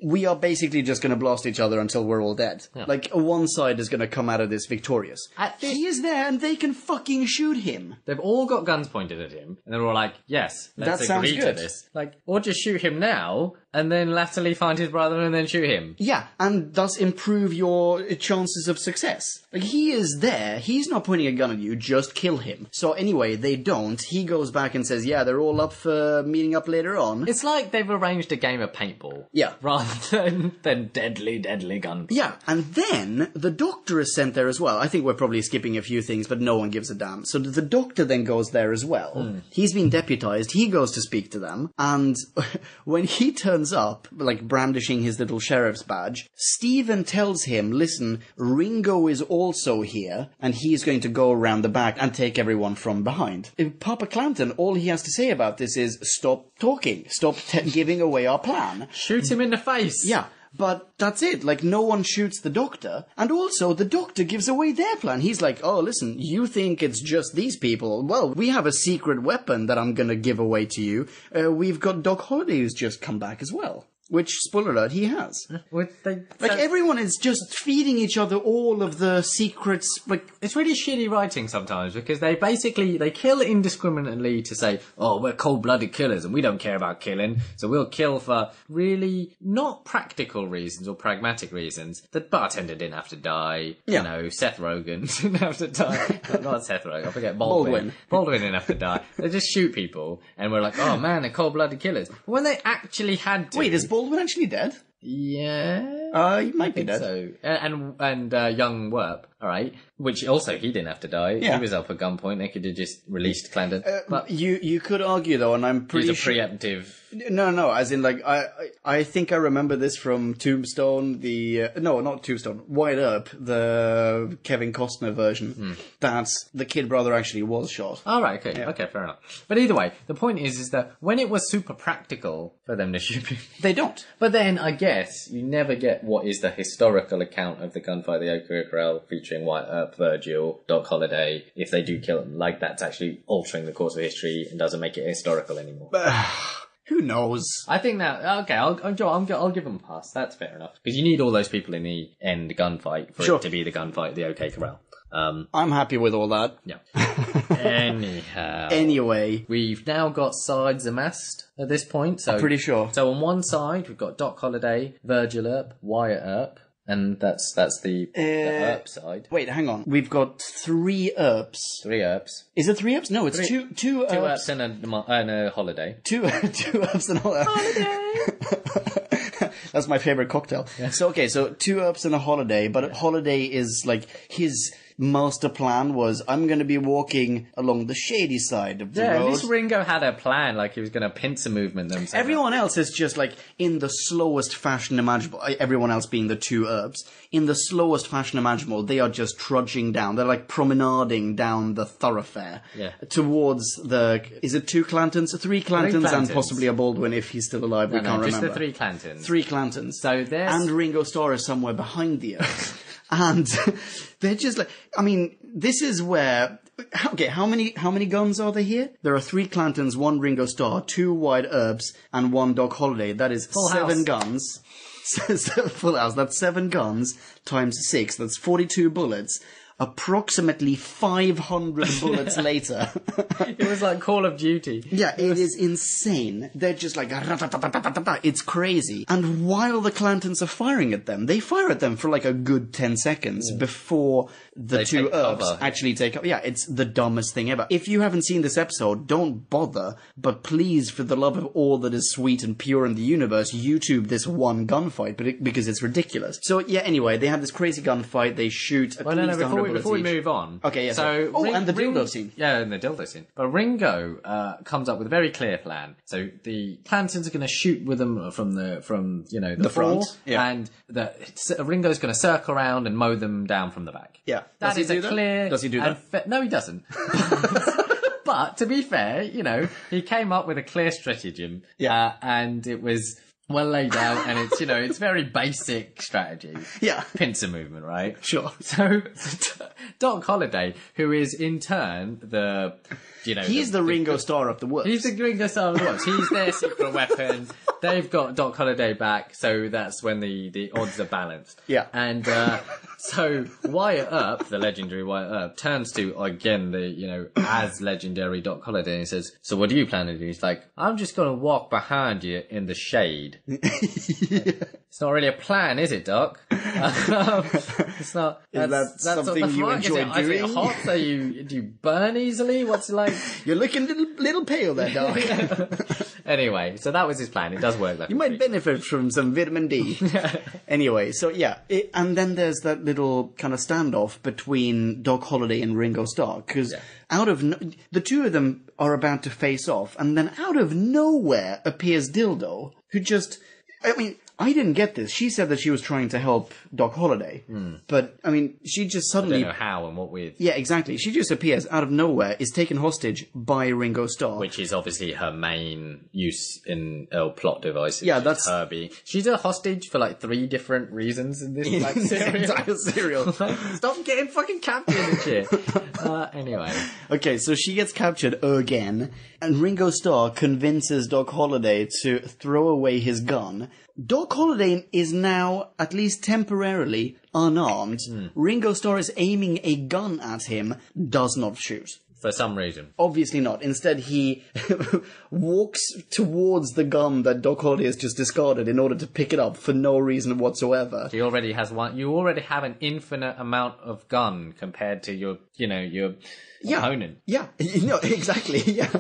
[SPEAKER 1] we are basically just going to blast each other until we're all dead.
[SPEAKER 2] Yeah.
[SPEAKER 1] Like, one side is going to come out of this victorious. He is there and they can fucking shoot him.
[SPEAKER 2] They've all got guns pointed at him, and they're all like, yes, let's
[SPEAKER 1] That sounds
[SPEAKER 2] agree to
[SPEAKER 1] good.
[SPEAKER 2] this. Like, or just shoot him now, and then latterly find his brother and then shoot him.
[SPEAKER 1] Yeah, and thus improve your chances of success. Like, he is there, he's not pointing a gun at you, just kill him. So anyway, they don't. He goes back and says, yeah, they're all up for meeting up later on.
[SPEAKER 2] It's like they've arranged a game of paintball.
[SPEAKER 1] Yeah.
[SPEAKER 2] Rather than deadly gun.
[SPEAKER 1] Yeah, and then the doctor is sent there as well. I think we're probably skipping a few things, but no one gives a damn. So the doctor then goes there as well. He's been deputized, he goes to speak to them, and when he turns up, like brandishing his little sheriff's badge, Stephen tells him, listen, Ringo is also here, and he's going to go around the back and take everyone from behind. Papa Clanton, all he has to say about this is, stop talking, stop giving away our plan.
[SPEAKER 2] Shoot him in the face.
[SPEAKER 1] Yeah. But that's it, like, no one shoots the doctor, and also the doctor gives away their plan. He's like, oh, listen, you think it's just these people? Well, we have a secret weapon that I'm gonna give away to you. We've got Doc Holliday who's just come back as well. Which, spoiler alert, he has. Everyone is just feeding each other all of the secrets. Like,
[SPEAKER 2] it's really shitty writing sometimes, because they kill indiscriminately to say, oh, we're cold-blooded killers and we don't care about killing, so we'll kill for really not practical reasons or pragmatic reasons. The bartender didn't have to die.
[SPEAKER 1] Yeah.
[SPEAKER 2] You know, Seth Rogen didn't have to die. Not Seth Rogen, I forget, Baldwin. Baldwin didn't have to die. They just shoot people, and we're like, oh man, they're cold-blooded killers. But when they actually had to...
[SPEAKER 1] Wait, is Baldwin actually dead?
[SPEAKER 2] Yeah.
[SPEAKER 1] He might be dead.
[SPEAKER 2] So. And young Werp, alright, which also he didn't have to die.
[SPEAKER 1] Yeah.
[SPEAKER 2] He was up at gunpoint. They could have just released Clandon.
[SPEAKER 1] But you could argue, though, and I'm pretty
[SPEAKER 2] sure... It was a preemptive...
[SPEAKER 1] No, as in, like, I think I remember this from Tombstone, no, not Tombstone, White Earp, the Kevin Costner version, that the kid brother actually was shot.
[SPEAKER 2] All right, okay,
[SPEAKER 1] Yeah.
[SPEAKER 2] okay, fair enough. But either way, the point is that when it was super practical for them to shoot people...
[SPEAKER 1] They don't.
[SPEAKER 2] But then, I guess, you never get what is the historical account of the gunfight at the Oak Corral featuring White Earp, Virgil, Doc Holliday. If they do kill them, like, that's actually altering the course of history and doesn't make it historical anymore.
[SPEAKER 1] Who knows?
[SPEAKER 2] I think that, okay, I'll give them a pass. That's fair enough. Because you need all those people in the end gunfight for it to be the gunfight at the OK Corral.
[SPEAKER 1] I'm happy with all that.
[SPEAKER 2] Yeah. Anyhow.
[SPEAKER 1] Anyway.
[SPEAKER 2] We've now got sides amassed at this point. So,
[SPEAKER 1] I'm pretty sure.
[SPEAKER 2] So on one side, we've got Doc Holliday, Virgil Earp, Wyatt Earp. And that's the Earp side.
[SPEAKER 1] Wait, hang on. We've got 3 Earps.
[SPEAKER 2] 3 Earps.
[SPEAKER 1] Is it 3 Earps? No, it's 2 Earps.
[SPEAKER 2] 2 Earps and a Holiday.
[SPEAKER 1] 2 Earps and a Holiday. That's my favorite cocktail. Yeah. So 2 Earps and a Holiday, but Holiday is like his master plan was, I'm going to be walking along the shady side of the road.
[SPEAKER 2] Yeah, at least Ringo had a plan, like he was going to pincer movement them.
[SPEAKER 1] Everyone else is just like in the slowest fashion imaginable. Everyone else being the 2 Earps. In the slowest fashion imaginable, they are just trudging down. They're like promenading down the thoroughfare towards the... Is it 2 Clantons? 3 Clantons and possibly a Baldwin if he's still alive. We can't remember.
[SPEAKER 2] Just the 3 Clantons.
[SPEAKER 1] 3 Clantons.
[SPEAKER 2] So there's...
[SPEAKER 1] And Ringo Starr is somewhere behind the Earps. And they're just like, I mean, this is where, okay, how many guns are there here? There are 3 Clantons, 1 Ringo Starr, 2 White Earps, and 1 Doc Holliday. That is
[SPEAKER 2] Full
[SPEAKER 1] 7
[SPEAKER 2] house.
[SPEAKER 1] guns. Full house. That's 7 guns times 6. That's 42 bullets. Approximately 500 bullets later.
[SPEAKER 2] It was like Call of Duty.
[SPEAKER 1] Yeah, it is insane. They're just like, it's crazy. And while the Clantons are firing at them, they fire at them for like a good 10 seconds before the 2 Earps actually take up. Yeah, it's the dumbest thing ever. If you haven't seen this episode, don't bother. But please, for the love of all that is sweet and pure in the universe, YouTube this one gunfight because it's ridiculous. So yeah, anyway, they have this crazy gunfight. They shoot at least 100
[SPEAKER 2] before we move on.
[SPEAKER 1] Okay, yeah.
[SPEAKER 2] So
[SPEAKER 1] and the dildo scene.
[SPEAKER 2] Yeah, and the dildo scene. But Ringo comes up with a very clear plan. So the Clantons are going to shoot with them from the
[SPEAKER 1] front,
[SPEAKER 2] and Ringo's going to circle around and mow them down from the back.
[SPEAKER 1] Yeah.
[SPEAKER 2] That is a clear.
[SPEAKER 1] Does he do that?
[SPEAKER 2] No, he doesn't. But to be fair, he came up with a clear stratagem.
[SPEAKER 1] Yeah.
[SPEAKER 2] And it was well laid out, and it's it's very basic strategy.
[SPEAKER 1] Yeah.
[SPEAKER 2] Pincer movement, right?
[SPEAKER 1] Sure.
[SPEAKER 2] So Doc Holliday, who is in turn
[SPEAKER 1] he's the Ringo Starr of the works.
[SPEAKER 2] He's the Ringo Starr of the works. He's their secret weapon. they've got Doc Holliday back, so that's when the odds are balanced.
[SPEAKER 1] Yeah.
[SPEAKER 2] And so Wyatt Earp, the legendary Wyatt Earp, turns to, again, the, as legendary Doc Holliday, and he says, so what do you plan to do? He's like, I'm just going to walk behind you in the shade. It's not really a plan, is it, Doc? It's not.
[SPEAKER 1] Is that something you enjoy doing?
[SPEAKER 2] Is it hot? Do you burn easily? What's it like?
[SPEAKER 1] You're looking little pale there, Doc.
[SPEAKER 2] Anyway, so that was his plan. It does work.
[SPEAKER 1] You might benefit from some vitamin D. Anyway, so yeah. And then there's that little kind of standoff between Doc Holliday and Ringo Starr, because the two of them are about to face off, and then out of nowhere appears Dildo, who just... I mean, I didn't get this. She said that she was trying to help Doc Holliday. But, I mean, she just suddenly...
[SPEAKER 2] I don't know how and what with.
[SPEAKER 1] Yeah, exactly. She just appears out of nowhere, is taken hostage by Ringo Starr.
[SPEAKER 2] Which is obviously her main use in plot devices.
[SPEAKER 1] Yeah, that's...
[SPEAKER 2] her being... She's a hostage for 3 different reasons in this serial. Stop getting fucking captured and shit. Anyway.
[SPEAKER 1] Okay, so she gets captured again, and Ringo Starr convinces Doc Holliday to throw away his gun. Doc Holliday is now, at least temporarily, unarmed. Ringo Starr is aiming a gun at him, does not shoot.
[SPEAKER 2] For some reason.
[SPEAKER 1] Obviously not. Instead, he walks towards the gun that Doc Holliday has just discarded in order to pick it up for no reason whatsoever.
[SPEAKER 2] He already has one. You already have an infinite amount of gun compared to your opponent.
[SPEAKER 1] Yeah. Exactly. Yeah.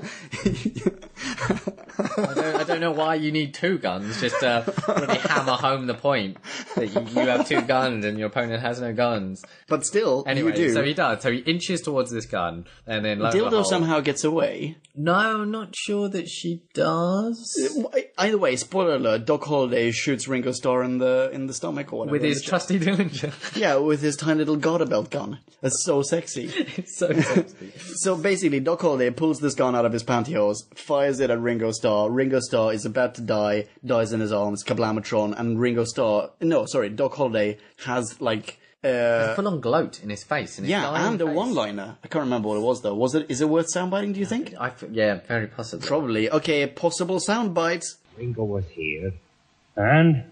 [SPEAKER 2] I don't know why you need 2 guns, just to really hammer home the point that you have 2 guns and your opponent has no guns.
[SPEAKER 1] But still,
[SPEAKER 2] anyway,
[SPEAKER 1] you do.
[SPEAKER 2] So he does. So he inches towards this gun, and then
[SPEAKER 1] Dildo somehow gets away.
[SPEAKER 2] No, I'm not sure that she does.
[SPEAKER 1] Either way, spoiler alert, Doc Holliday shoots Ringo Starr in the stomach or whatever.
[SPEAKER 2] With his trusty Dillinger.
[SPEAKER 1] Yeah, with his tiny little garter belt gun. That's so sexy.
[SPEAKER 2] It's so sexy.
[SPEAKER 1] So basically, Doc Holliday pulls this gun out of his pantyhose, fires it at Ringo Starr. Ringo Starr is about to die, dies in his arms, kablamatron, and Doc Holliday has
[SPEAKER 2] a full-on gloat in his face.
[SPEAKER 1] And a one-liner. I can't remember what it was though. Is it worth soundbiting, do you think?
[SPEAKER 2] Yeah, very possibly.
[SPEAKER 1] Probably. Okay, possible soundbite.
[SPEAKER 6] Ringo was here, and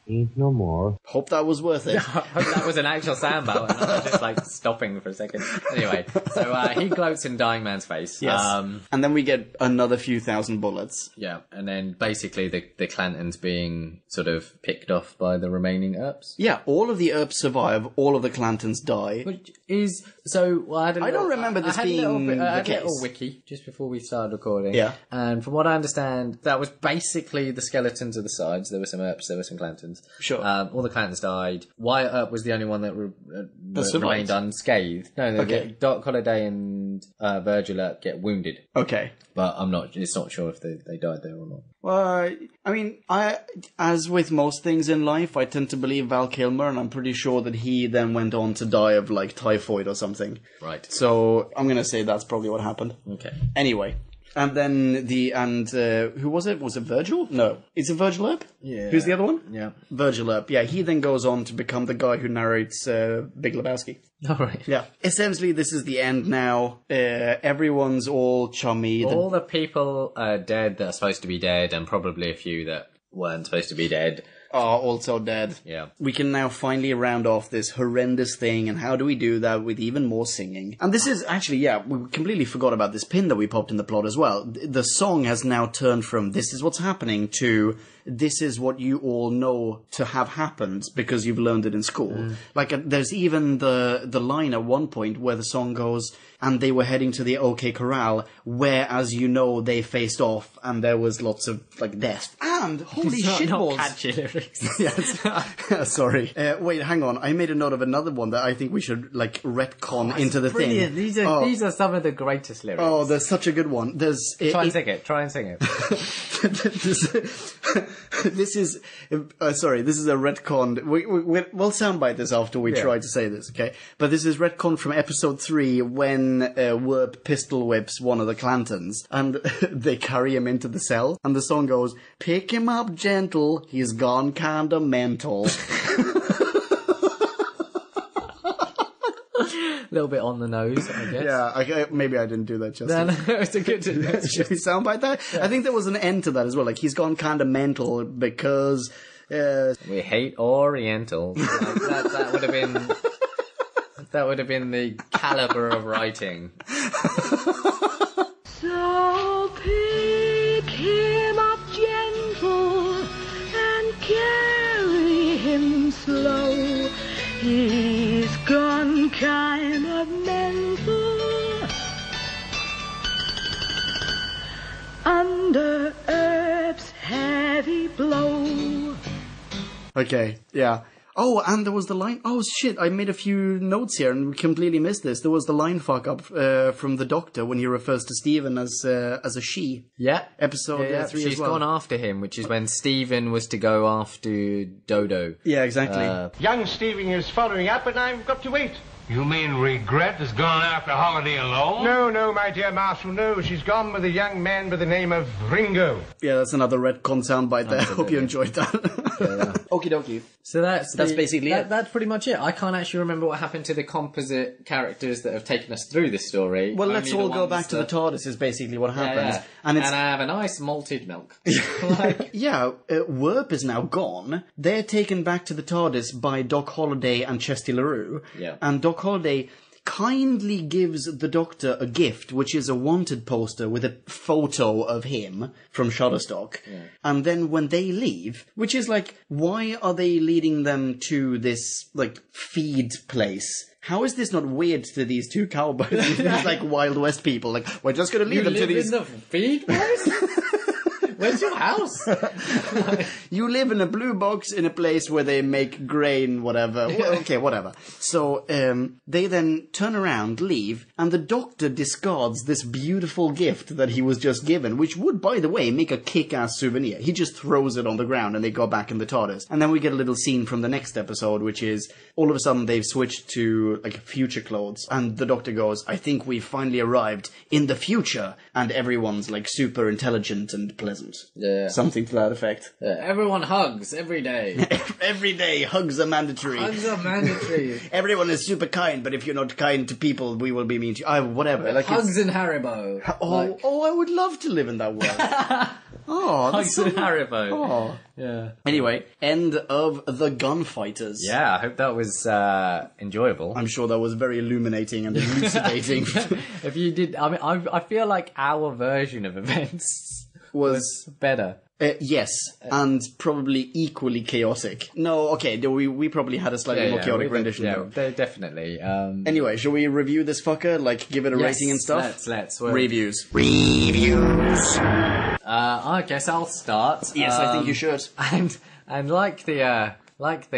[SPEAKER 6] he's no more.
[SPEAKER 1] Hope that was worth it.
[SPEAKER 2] I hope that was an actual soundbite and not just stopping for a second. Anyway, so he gloats in Dying Man's face.
[SPEAKER 1] Yes. And then we get another few thousand bullets.
[SPEAKER 2] Yeah, and then basically the Clantons being sort of picked off by the remaining Earps.
[SPEAKER 1] Yeah, all of the Earps survive, all of the Clantons die.
[SPEAKER 2] Which is... So, I
[SPEAKER 1] don't remember this being the case.
[SPEAKER 2] I had a little wiki just before we started recording.
[SPEAKER 1] Yeah.
[SPEAKER 2] And from what I understand, that was basically the skeletons of the sides. There were some Earps, there were some Clantons.
[SPEAKER 1] Sure.
[SPEAKER 2] All the Clantons died. Wyatt Earp was the only one that remained unscathed. No, Doc Holliday and Virgil Earp get wounded.
[SPEAKER 1] Okay.
[SPEAKER 2] But it's not sure if they died there or not.
[SPEAKER 1] Well, I mean, as with most things in life, I tend to believe Val Kilmer, and I'm pretty sure that he then went on to die of typhoid or something.
[SPEAKER 2] Right.
[SPEAKER 1] So I'm gonna say that's probably what happened.
[SPEAKER 2] Okay.
[SPEAKER 1] Anyway. And then who was it? Was it Virgil? No. Is it Virgil Earp?
[SPEAKER 2] Yeah.
[SPEAKER 1] Who's the other one?
[SPEAKER 2] Yeah.
[SPEAKER 1] Virgil Earp. Yeah, he then goes on to become the guy who narrates Big Lebowski.
[SPEAKER 2] All right.
[SPEAKER 1] Yeah. Essentially, this is the end now. Everyone's all chummy.
[SPEAKER 2] All the people are dead that are supposed to be dead, and probably a few that weren't supposed to be dead.
[SPEAKER 1] Are also dead.
[SPEAKER 2] Yeah.
[SPEAKER 1] We can now finally round off this horrendous thing, and how do we do that with even more singing? And this is actually, we completely forgot about this pin that we popped in the plot as well. The song has now turned from "this is what's happening" to "this is what you all know to have happened because you've learned it in school." There's even the line at one point where the song goes, "and they were heading to the OK Corral, where, as you know, they faced off, and there was lots of death." And holy shitballs!
[SPEAKER 2] Not catchy lyrics.
[SPEAKER 1] Yes. Sorry. Wait, hang on. I made a note of another one that I think we should retcon into the
[SPEAKER 2] brilliant.
[SPEAKER 1] thing.
[SPEAKER 2] These are some of the greatest lyrics.
[SPEAKER 1] Oh, there's such a good one.
[SPEAKER 2] Try and sing it.
[SPEAKER 1] This is a retcon. We'll soundbite this after we try to say this, okay? But this is retcon from episode 3 when Werp pistol whips one of the Clantons and they carry him into the cell, and the song goes, "Pick him up gentle, he's gone kinda mental."
[SPEAKER 2] little bit on the nose, I guess.
[SPEAKER 1] Yeah, maybe I didn't do that justice.
[SPEAKER 2] No, it's a good.
[SPEAKER 1] Should we soundbite that? Yeah. I think there was an end to that as well. Like, he's gone kind of mental because...
[SPEAKER 2] we hate Orientals. Like, that would have been... That would have been the caliber of writing.
[SPEAKER 7] So pick him up gentle and carry him slow. He's gone kind of mental under Earth's heavy blow.
[SPEAKER 1] Okay, yeah. Oh, and there was the line... Oh, shit, I made a few notes here and completely missed this. There was the line fuck-up from the Doctor when he refers to Stephen as a she.
[SPEAKER 2] Yeah.
[SPEAKER 1] Episode 3 as well.
[SPEAKER 2] She's gone after him, which is when Stephen was to go after Dodo.
[SPEAKER 1] Yeah, exactly.
[SPEAKER 4] Young Stephen is following up, and I've got to wait.
[SPEAKER 6] You mean Regret has gone after Holiday alone?
[SPEAKER 4] No, my dear Marshal, no. She's gone with a young man by the name of Ringo.
[SPEAKER 1] Yeah, that's another retcon soundbite there. I hope you enjoyed that. Okie dokie.
[SPEAKER 2] So that's
[SPEAKER 1] basically it.
[SPEAKER 2] That's pretty much it. I can't actually remember what happened to the composite characters that have taken us through this story.
[SPEAKER 1] Well, let's all go back to the TARDIS is basically what happens.
[SPEAKER 2] Yeah.
[SPEAKER 1] And
[SPEAKER 2] I have a nice malted milk.
[SPEAKER 1] Werp is now gone. They're taken back to the TARDIS by Doc Holliday and Chesty LaRue.
[SPEAKER 2] Yeah.
[SPEAKER 1] And Doc Holliday kindly gives the Doctor a gift, which is a wanted poster with a photo of him from Shutterstock. Yeah. And then when they leave, which is like, why are they leading them to this, like, feed place? How is this not weird to these two cowboys? These, like, Wild West people. Like, we're just going to lead them to these...
[SPEAKER 2] You live in the feed place? Where's your house?
[SPEAKER 1] You live in a blue box in a place where they make grain, whatever. Well, okay, whatever. So, they then turn around, leave, and the Doctor discards this beautiful gift that he was just given, which would, by the way, make a kick-ass souvenir. He just throws it on the ground and they go back in the TARDIS. And then we get a little scene from the next episode, which is, all of a sudden they've switched to, like, future clothes. And the Doctor goes, I think we've finally arrived in the future. And everyone's, like, super intelligent and pleasant.
[SPEAKER 2] Yeah.
[SPEAKER 1] Something to that effect.
[SPEAKER 2] Yeah. Everyone hugs every day.
[SPEAKER 1] Every day, hugs are mandatory.
[SPEAKER 2] Hugs are mandatory.
[SPEAKER 1] Everyone is super kind, but if you're not kind to people, we will be mean to you. Whatever. Like
[SPEAKER 2] hugs and Haribo.
[SPEAKER 1] Oh, I would love to live in that world. Oh, that's
[SPEAKER 2] hugs and Haribo.
[SPEAKER 1] Oh.
[SPEAKER 2] Yeah.
[SPEAKER 1] Anyway, end of the Gunfighters.
[SPEAKER 2] Yeah, I hope that was enjoyable.
[SPEAKER 1] I'm sure that was very illuminating and elucidating.
[SPEAKER 2] If you did, I mean, I feel like our version of events was better.
[SPEAKER 1] Yes, and probably equally chaotic. No, okay, we probably had a slightly more chaotic rendition, though.
[SPEAKER 2] Yeah, definitely.
[SPEAKER 1] Anyway, shall we review this fucker? Like, give it a rating and stuff?
[SPEAKER 2] Let's.
[SPEAKER 1] Reviews.
[SPEAKER 2] I guess I'll start.
[SPEAKER 1] Yes, I think you should.
[SPEAKER 2] And like the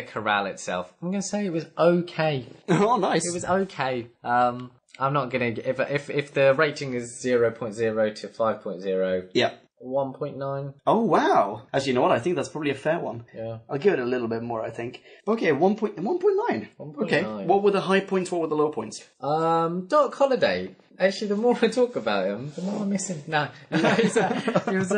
[SPEAKER 2] corral itself, I'm going to say it was okay.
[SPEAKER 1] Oh, nice.
[SPEAKER 2] It was okay. I'm not going to... If the rating is 0.0 to 5.0...
[SPEAKER 1] Yeah.
[SPEAKER 2] 1.9.
[SPEAKER 1] Oh, wow. Actually, you know what? I think that's probably a fair one.
[SPEAKER 2] Yeah.
[SPEAKER 1] I'll give it a little bit more, I think. Okay, 1.9. Okay. What were the high points? What were the low points?
[SPEAKER 2] Doc Holliday. Actually, the more I talk about him, the more I miss him. No. He was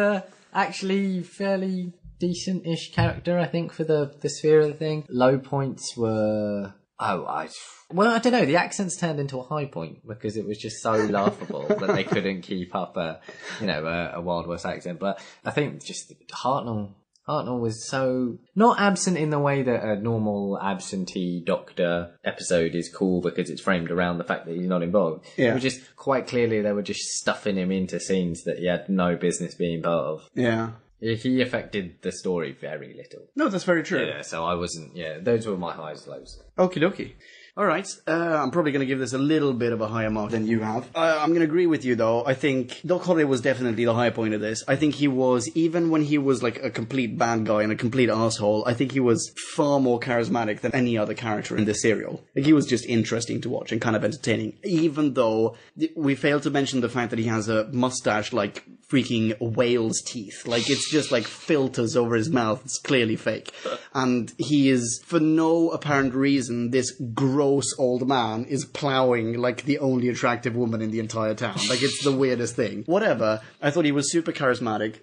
[SPEAKER 2] actually fairly decent-ish character, I think, for the sphere of the thing. Low points were... Well, I don't know. The accents turned into a high point because it was just so laughable that they couldn't keep up a Wild West accent. But I think just Hartnell was so not absent in the way that a normal absentee Doctor episode is cool because it's framed around the fact that he's not involved. Yeah. It was just quite clearly they were just stuffing him into scenes that he had no business being part of.
[SPEAKER 1] Yeah.
[SPEAKER 2] He affected the story very little.
[SPEAKER 1] No, that's very true.
[SPEAKER 2] Yeah, so I wasn't... Yeah, those were my highs and lows.
[SPEAKER 1] Okie dokie. All right, I'm probably going to give this a little bit of a higher mark than you have. I'm going to agree with you, though. I think Doc Holliday was definitely the high point of this. I think he was, even when he was like a complete bad guy and a complete asshole, I think he was far more charismatic than any other character in this serial. Like, he was just interesting to watch and kind of entertaining, even though we failed to mention the fact that he has a mustache like freaking whale's teeth. Like, it's just like filters over his mouth. It's clearly fake. And he is, for no apparent reason, this gross old man is plowing like the only attractive woman in the entire town. Like, it's the weirdest thing. Whatever. I thought he was super charismatic.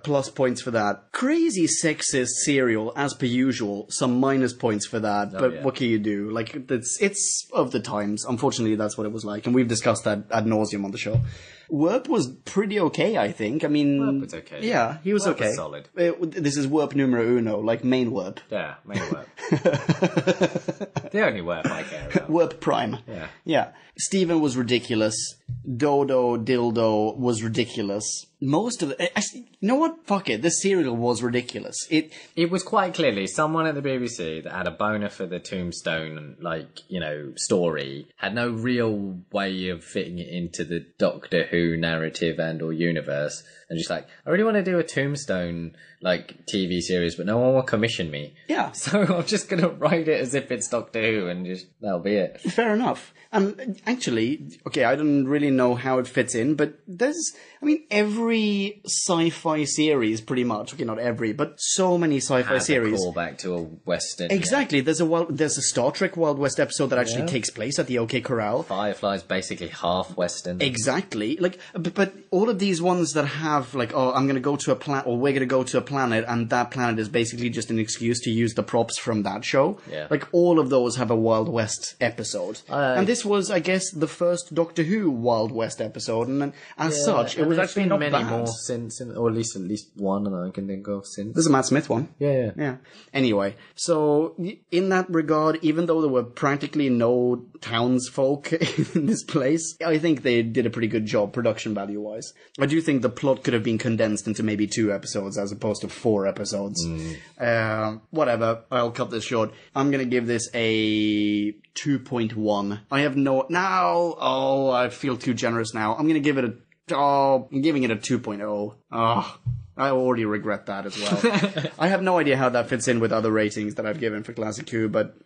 [SPEAKER 1] Plus points for that. Crazy sexist serial, as per usual. Some minus points for that. But what can you do? Like, it's of the times. Unfortunately, that's what it was like. And we've discussed that ad nauseum on the show. Werp was pretty okay, I think. I mean...
[SPEAKER 2] Werp was okay.
[SPEAKER 1] Yeah, he was
[SPEAKER 2] Werp
[SPEAKER 1] okay.
[SPEAKER 2] was solid.
[SPEAKER 1] This is Werp numero uno, like main Werp.
[SPEAKER 2] Yeah, main Werp. The only Werp I care about.
[SPEAKER 1] Werp Prime.
[SPEAKER 2] Yeah.
[SPEAKER 1] Yeah. Steven was ridiculous. Dodo Dildo was ridiculous. Most of the... Actually, you know what? Fuck it. This serial was ridiculous.
[SPEAKER 2] It was quite clearly someone at the BBC that had a boner for the Tombstone, story, had no real way of fitting it into the Doctor Who narrative and or universe, and just like, I really want to do a Tombstone, TV series, but no one will commission me.
[SPEAKER 1] Yeah.
[SPEAKER 2] So I'm just going to write it as if it's Doctor Who, and just, that'll be it.
[SPEAKER 1] Fair enough. Actually, okay, I don't really know how it fits in, but every sci-fi series, pretty much, okay, not every, but so many sci-fi series.
[SPEAKER 2] A callback to a Western.
[SPEAKER 1] Exactly. Yeah. There's a Star Trek Wild West episode that actually takes place at the OK Corral.
[SPEAKER 2] Firefly's basically half Western.
[SPEAKER 1] Exactly. But all of these ones that have, I'm going to go to a planet, or we're going to go to a planet, and that planet is basically just an excuse to use the props from that show.
[SPEAKER 2] Yeah.
[SPEAKER 1] All of those have a Wild West episode. And this was, I guess, the first Doctor Who Wild West episode, and as such, it was actually not
[SPEAKER 2] many
[SPEAKER 1] bad.
[SPEAKER 2] More since, or at least one that I can think of since.
[SPEAKER 1] There's a Matt Smith one.
[SPEAKER 2] Yeah.
[SPEAKER 1] Anyway, so in that regard, even though there were practically no townsfolk in this place, I think they did a pretty good job production value-wise. I do think the plot could have been condensed into maybe 2 episodes as opposed to 4 episodes. Whatever, I'll cut this short. I'm gonna give this a 2.1. I feel too generous now. I'm giving it a 2.0. I already regret that as well. I have no idea how that fits in with other ratings that I've given for Classic Who, but,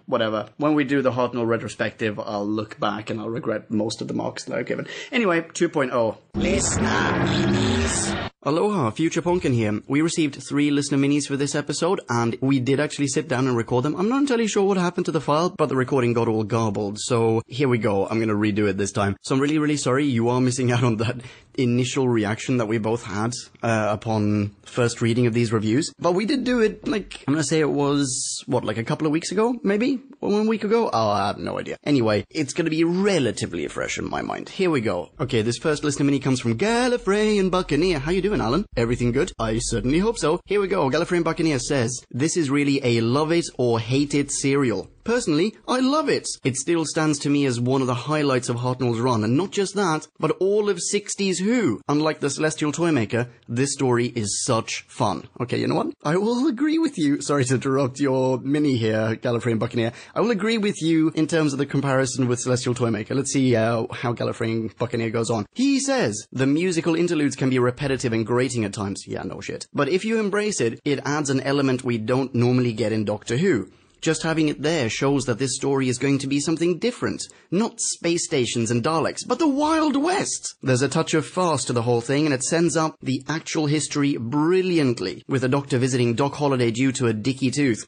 [SPEAKER 1] whatever. When we do the Hartnell retrospective, I'll look back and I'll regret most of the marks that I've given. Anyway, 2.0. Listener. Aloha, Future Pumpkin here. We received 3 listener minis for this episode, and we did actually sit down and record them. I'm not entirely sure what happened to the file, but the recording got all garbled, so here we go. I'm gonna redo it this time. So I'm really, really sorry. You are missing out on that initial reaction that we both had upon first reading of these reviews. But we did do it, I'm gonna say it was, a couple of weeks ago, maybe? 1 week ago? Oh, I have no idea. Anyway, it's gonna be relatively fresh in my mind. Here we go. Okay, this first listener mini comes from Gallifrey and Buccaneer. How you doing, Alan? Everything good? I certainly hope so. Here we go. Gallifrey and Buccaneer says, this is really a love it or hate it serial. Personally, I love it. It still stands to me as one of the highlights of Hartnell's run, and not just that, but all of 60s Who. Unlike the Celestial Toymaker, this story is such fun. Okay, you know what? I will agree with you. Sorry to interrupt your mini here, Gallifrey and Buccaneer. I will agree with you in terms of the comparison with Celestial Toymaker. Let's see how Gallifrey and Buccaneer goes on. He says, the musical interludes can be repetitive and grating at times. Yeah, no shit. But if you embrace it, it adds an element we don't normally get in Doctor Who. Just having it there shows that this story is going to be something different. Not space stations and Daleks, but the Wild West. There's a touch of farce to the whole thing, and it sends up the actual history brilliantly, with the Doctor visiting Doc Holliday due to a dicky tooth.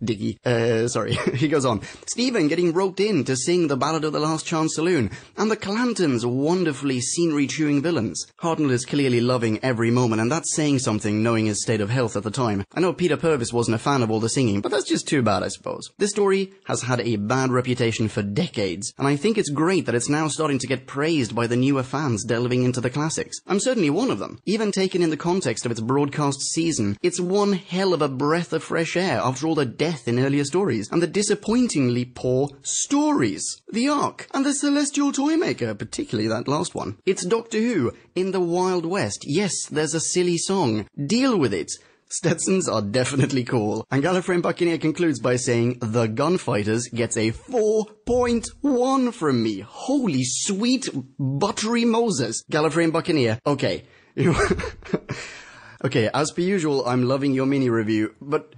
[SPEAKER 1] Diggy. Sorry. He goes on. Stephen getting roped in to sing the Ballad of the Last Chance Saloon, and the Clantons wonderfully scenery-chewing villains. Hartnell is clearly loving every moment, and that's saying something knowing his state of health at the time. I know Peter Purvis wasn't a fan of all the singing, but that's just too bad, I suppose. This story has had a bad reputation for decades, and I think it's great that it's now starting to get praised by the newer fans delving into the classics. I'm certainly one of them. Even taken in the context of its broadcast season, it's one hell of a breath of fresh air after all the death in earlier stories, and the disappointingly poor stories. The Ark, and the Celestial Toymaker, particularly that last one. It's Doctor Who, in the Wild West. Yes, there's a silly song. Deal with it. Stetsons are definitely cool. And Gallifrey and Buccaneer concludes by saying, the Gunfighters gets a 4.1 from me. Holy sweet buttery Moses. Gallifrey and Buccaneer. Okay. Okay, as per usual, I'm loving your mini review, but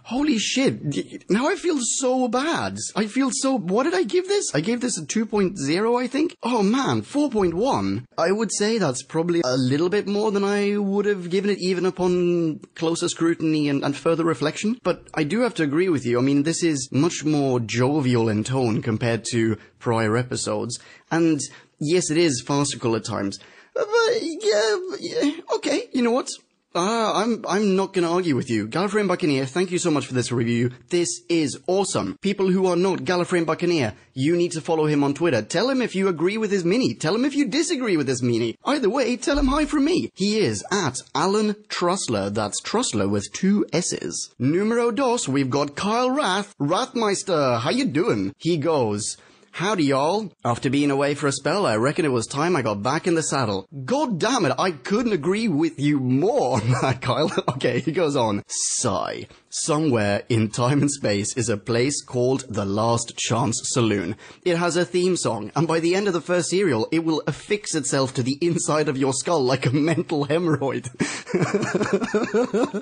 [SPEAKER 1] holy shit, now I feel so bad. What did I give this? I gave this a 2.0, I think? Oh man, 4.1. I would say that's probably a little bit more than I would have given it even upon closer scrutiny and further reflection. But I do have to agree with you. I mean, this is much more jovial in tone compared to prior episodes. And yes, it is farcical at times. But yeah, okay, you know what? I'm not gonna argue with you. Gallifreyan Buccaneer, thank you so much for this review. This is awesome. People who are not Gallifreyan Buccaneer, you need to follow him on Twitter. Tell him if you agree with his mini. Tell him if you disagree with his mini. Either way, tell him hi from me. He is at Alan Trussler. That's Trussler with 2 S's. Numero dos, we've got Kyle Rathmeister. How you doing? He goes... Howdy, y'all. After being away for a spell, I reckon it was time I got back in the saddle. God damn it, I couldn't agree with you more on that, Kyle. Okay, he goes on. Sigh. Somewhere in time and space is a place called the Last Chance Saloon. It has a theme song, and by the end of the first serial, it will affix itself to the inside of your skull like a mental hemorrhoid.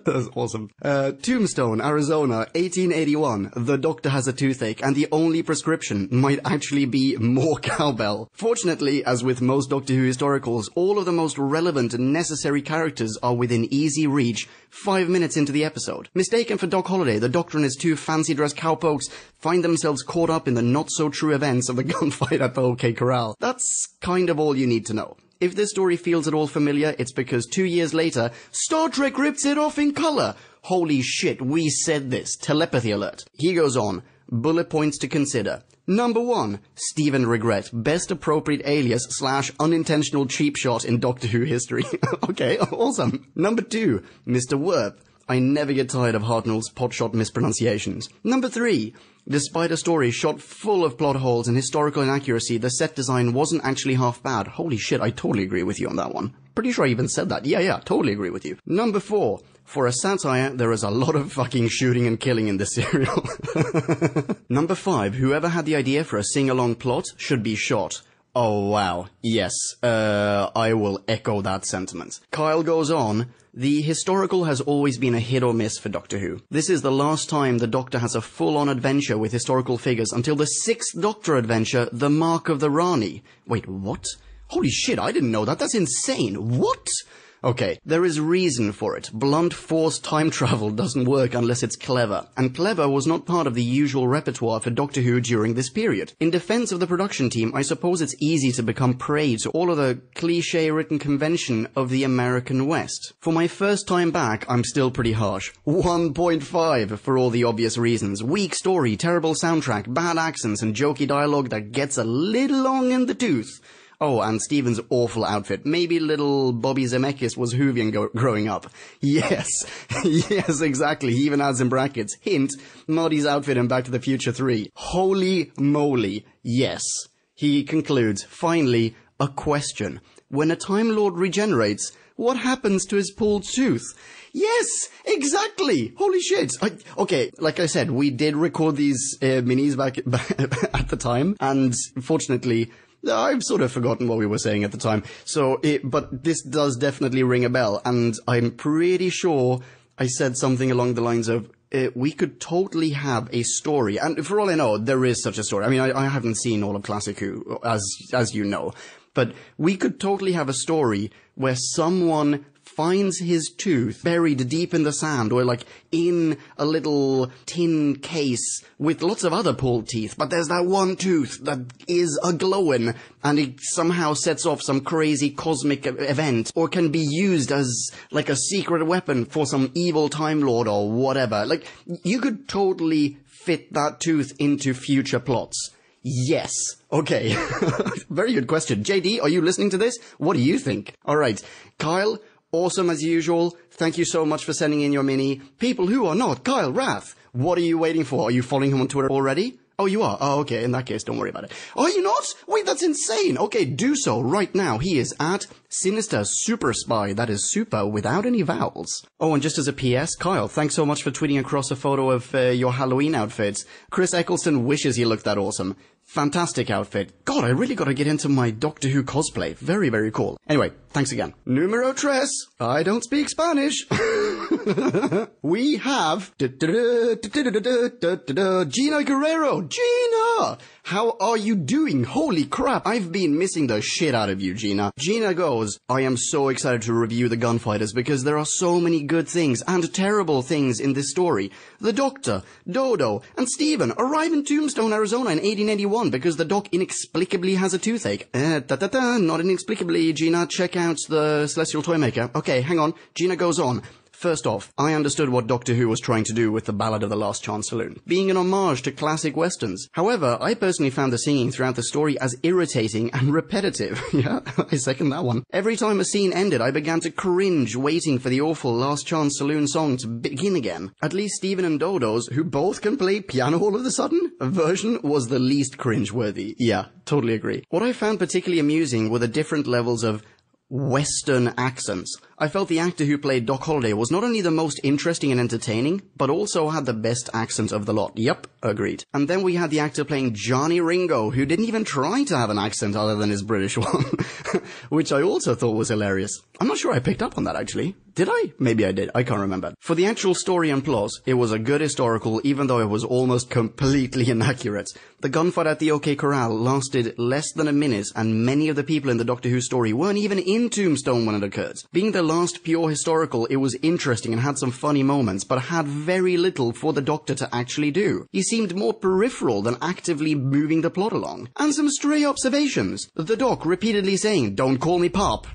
[SPEAKER 1] That's awesome. Tombstone, Arizona, 1881. The doctor has a toothache, and the only prescription might actually be more cowbell. Fortunately, as with most Doctor Who historicals, all of the most relevant and necessary characters are within easy reach 5 minutes into the episode. Mistaken for Doc Holliday, the Doctor and his 2 fancy-dressed cowpokes find themselves caught up in the not-so-true events of the gunfight at the OK Corral. That's kind of all you need to know. If this story feels at all familiar, it's because 2 years later, Star Trek rips it off in colour. Holy shit, we said this. Telepathy alert. He goes on. Bullet points to consider. Number 1, Stephen Regret, best appropriate alias / unintentional cheap shot in Doctor Who history. Okay, awesome. Number 2, Mr. Worth. I never get tired of Hartnell's potshot mispronunciations. Number 3, despite a story shot full of plot holes and historical inaccuracy, the set design wasn't actually half bad. Holy shit, I totally agree with you on that one. Pretty sure I even said that. Yeah, totally agree with you. Number 4, for a satire, there is a lot of fucking shooting and killing in this serial. Number 5, whoever had the idea for a sing-along plot should be shot. Oh wow, yes, I will echo that sentiment. Kyle goes on, the historical has always been a hit or miss for Doctor Who. This is the last time the Doctor has a full-on adventure with historical figures until the 6th Doctor adventure, The Mark of the Rani. Wait, what? Holy shit, I didn't know that, that's insane, what? Okay, there is reason for it. Blunt force time travel doesn't work unless it's clever, and clever was not part of the usual repertoire for Doctor Who during this period. In defense of the production team, I suppose it's easy to become prey to all of the cliché-written convention of the American West. For my first time back, I'm still pretty harsh. 1.5 for all the obvious reasons. Weak story, terrible soundtrack, bad accents, and jokey dialogue that gets a little long in the tooth. Oh, and Stephen's awful outfit. Maybe little Bobby Zemeckis was Whovian growing up. Yes, yes, exactly. He even adds in brackets. Hint, Marty's outfit in Back to the Future 3. Holy moly, yes. He concludes, finally, a question. When a Time Lord regenerates, what happens to his pulled tooth? Yes, exactly. Holy shit. Okay, like I said, we did record these minis back at the time, and fortunately, I've sort of forgotten what we were saying at the time. But this does definitely ring a bell, and I'm pretty sure I said something along the lines of, we could totally have a story, and for all I know, there is such a story. I mean, I haven't seen all of Classic Who, as you know, but we could totally have a story where someone finds his tooth buried deep in the sand, or like in a little tin case with lots of other pulled teeth, but there's that one tooth that is a-glowing, and it somehow sets off some crazy cosmic event, or can be used as like a secret weapon for some evil Time Lord or whatever. Like, you could totally fit that tooth into future plots. Yes. Okay. Very good question. JD, are you listening to this? What do you think? Alright. Kyle, awesome as usual. Thank you so much for sending in your mini. People who are not Kyle Rath, what are you waiting for? Are you following him on Twitter already? Oh, you are? Oh, okay. In that case, don't worry about it. Are you not? Wait, that's insane. Okay, do so right now. He is at Sinister Super Spy. That is super without any vowels. Oh, and just as a PS, Kyle, thanks so much for tweeting across a photo of your Halloween outfits. Chris Eccleston wishes he looked that awesome. Fantastic outfit. God, I really gotta get into my Doctor Who cosplay. Very, very cool. Anyway, thanks again. Numero tres. I don't speak Spanish. We have Gina Guerrero. Gina! How are you doing? Holy crap, I've been missing the shit out of you, Gina. Gina goes, I am so excited to review the Gunfighters because there are so many good things and terrible things in this story. The Doctor, Dodo, and Stephen arrive in Tombstone, Arizona in 1881 because the Doc inexplicably has a toothache. Not inexplicably, Gina. Check out the Celestial Toymaker. Okay, hang on. Gina goes on. First off, I understood what Doctor Who was trying to do with the Ballad of the Last Chance Saloon, being an homage to classic westerns. However, I personally found the singing throughout the story as irritating and repetitive. Yeah, I second that one. Every time a scene ended, I began to cringe waiting for the awful Last Chance Saloon song to begin again. At least Stephen and Dodo's, who both can play piano all of a sudden, version was the least cringe-worthy. Yeah, totally agree. What I found particularly amusing were the different levels of Western accents. I felt the actor who played Doc Holliday was not only the most interesting and entertaining, but also had the best accent of the lot. Yep, agreed. And then we had the actor playing Johnny Ringo, who didn't even try to have an accent other than his British one, which I also thought was hilarious. I'm not sure I picked up on that, actually. Did I? Maybe I did. I can't remember. For the actual story and plot, it was a good historical, even though it was almost completely inaccurate. The gunfight at the OK Corral lasted less than a minute, and many of the people in the Doctor Who story weren't even in Tombstone when it occurred. Being the last pure historical, it was interesting and had some funny moments, but had very little for the Doctor to actually do. He seemed more peripheral than actively moving the plot along. And some stray observations. The Doc repeatedly saying, "Don't call me Pop."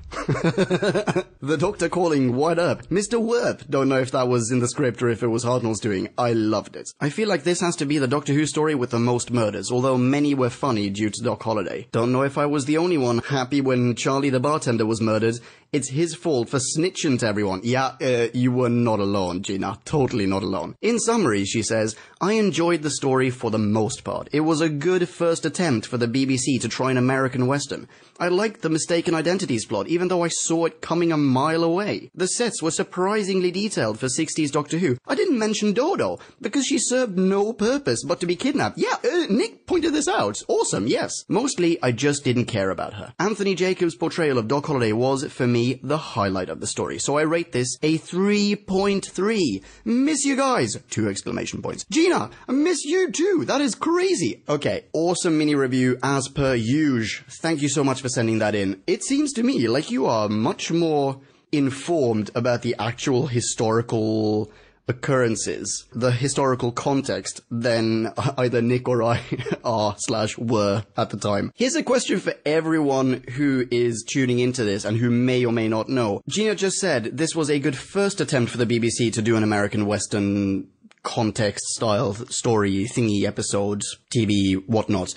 [SPEAKER 1] The Doctor calling, "What up? Mr. Werp." Don't know if that was in the script or if it was Hartnell's doing. I loved it. I feel like this has to be the Doctor Who story with the most murders, although many were funny due to Doc Holliday. Don't know if I was the only one happy when Charlie the bartender was murdered. It's his fault for snitching to everyone. Yeah, you were not alone, Gina. Totally not alone. In summary, she says, I enjoyed the story for the most part. It was a good first attempt for the BBC to try an American Western. I liked the mistaken identities plot, even though I saw it coming a mile away. The sets were surprisingly detailed for 60s Doctor Who. I didn't mention Dodo, because she served no purpose but to be kidnapped. Yeah, Nick pointed this out. Awesome, yes. Mostly, I just didn't care about her. Anthony Jacobs' portrayal of Doc Holliday was, for me, the highlight of the story. So I rate this a 3.3. Miss you guys! 2 exclamation points. Gina, I miss you too. That is crazy. Okay, awesome mini review as per usual. Thank you so much for sending that in. It seems to me like you are much more informed about the actual historical occurrences, the historical context, than either Nick or I are/were at the time. Here's a question for everyone who is tuning into this and who may or may not know. Gina just said this was a good first attempt for the BBC to do an American Western context style story thingy episode, TV, whatnot.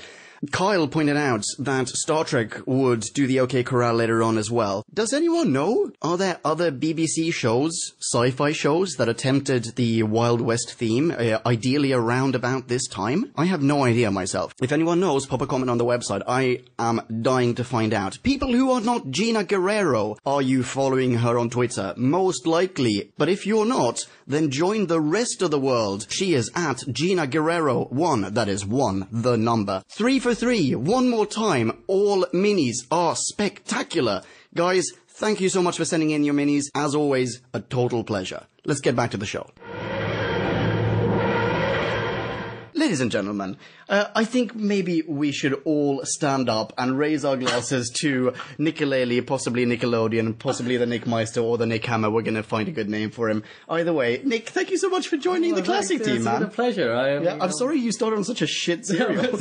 [SPEAKER 1] Kyle pointed out that Star Trek would do the OK Corral later on as well. Does anyone know? Are there other BBC shows, sci-fi shows, that attempted the Wild West theme, ideally around about this time? I have no idea myself. If anyone knows, pop a comment on the website. I am dying to find out. People who are not Gina Guerrero, are you following her on Twitter? Most likely. But if you're not, then join the rest of the world. She is at Gina Guerrero 1. That is 1, the number. 3 for 3. One more time. All minis are spectacular. Guys, thank you so much for sending in your minis. As always, a total pleasure. Let's get back to the show. Ladies and gentlemen, I think maybe we should all stand up and raise our glasses to Nicolele, possibly Nickelodeon, possibly the Nick Meister or the Nick Hammer. We're going to find a good name for him. Either way, Nick, thank you so much for joining the classic team, man.
[SPEAKER 2] It's been a pleasure.
[SPEAKER 1] I'm sorry you started on such a shit serial.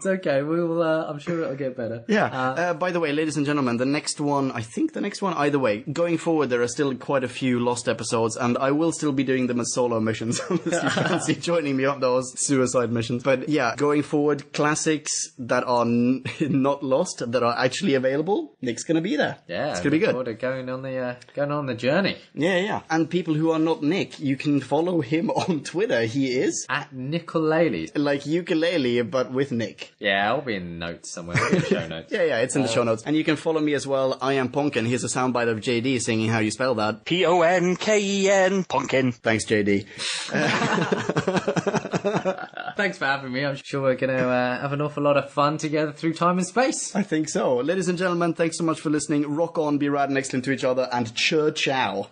[SPEAKER 2] It's okay. We'll. I'm sure it'll get better.
[SPEAKER 1] Yeah. By the way, ladies and gentlemen, the next one, either way, going forward, there are still quite a few lost episodes, and I will still be doing them as solo missions, unless you fancy joining me on those suicide missions. But yeah, going forward, classics that are not lost, that are actually available, Nick's gonna be there.
[SPEAKER 2] Yeah,
[SPEAKER 1] it's gonna be good.
[SPEAKER 2] Forward to going on the journey.
[SPEAKER 1] Yeah. And people who are not Nick, you can follow him on Twitter. He is
[SPEAKER 2] at Nicolele.
[SPEAKER 1] Like ukulele, but with Nick.
[SPEAKER 2] Yeah, I'll be in notes somewhere. In the show notes.
[SPEAKER 1] Yeah, it's in the show notes. And you can follow me as well. I am Ponkin. Here's a soundbite of JD singing how you spell that.
[SPEAKER 8] Ponken. Ponkin.
[SPEAKER 1] Thanks, JD.
[SPEAKER 2] Thanks for having me. I'm sure we're going to have an awful lot of fun together through time and space.
[SPEAKER 1] I think so. Ladies and gentlemen, thanks so much for listening. Rock on, be rad and excellent to each other, and ciao.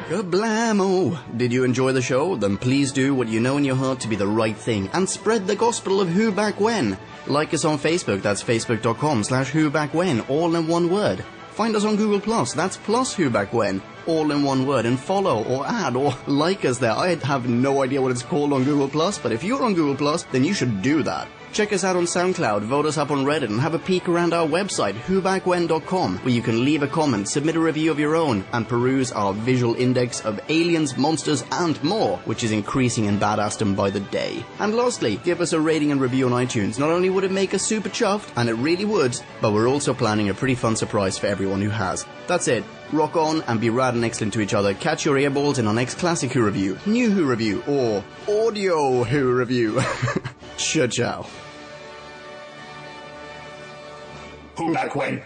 [SPEAKER 1] Kablamo! Did you enjoy the show? Then please do what you know in your heart to be the right thing and spread the gospel of Who Back When. Like us on Facebook, that's facebook.com/Who Back When, all in one word. Find us on Google+, that's plus Who Back When, all in one word, and follow or add or like us there. I have no idea what it's called on Google+, but if you're on Google+, then you should do that. Check us out on SoundCloud, vote us up on Reddit, and have a peek around our website, whobackwhen.com, where you can leave a comment, submit a review of your own, and peruse our visual index of aliens, monsters, and more, which is increasing in badassdom by the day. And lastly, give us a rating and review on iTunes. Not only would it make us super chuffed, and it really would, but we're also planning a pretty fun surprise for everyone who has. That's it. Rock on and be rad and excellent to each other. Catch your earballs in our next classic Who review, new Who review, or audio Who review. Ciao.
[SPEAKER 8] Who Back When?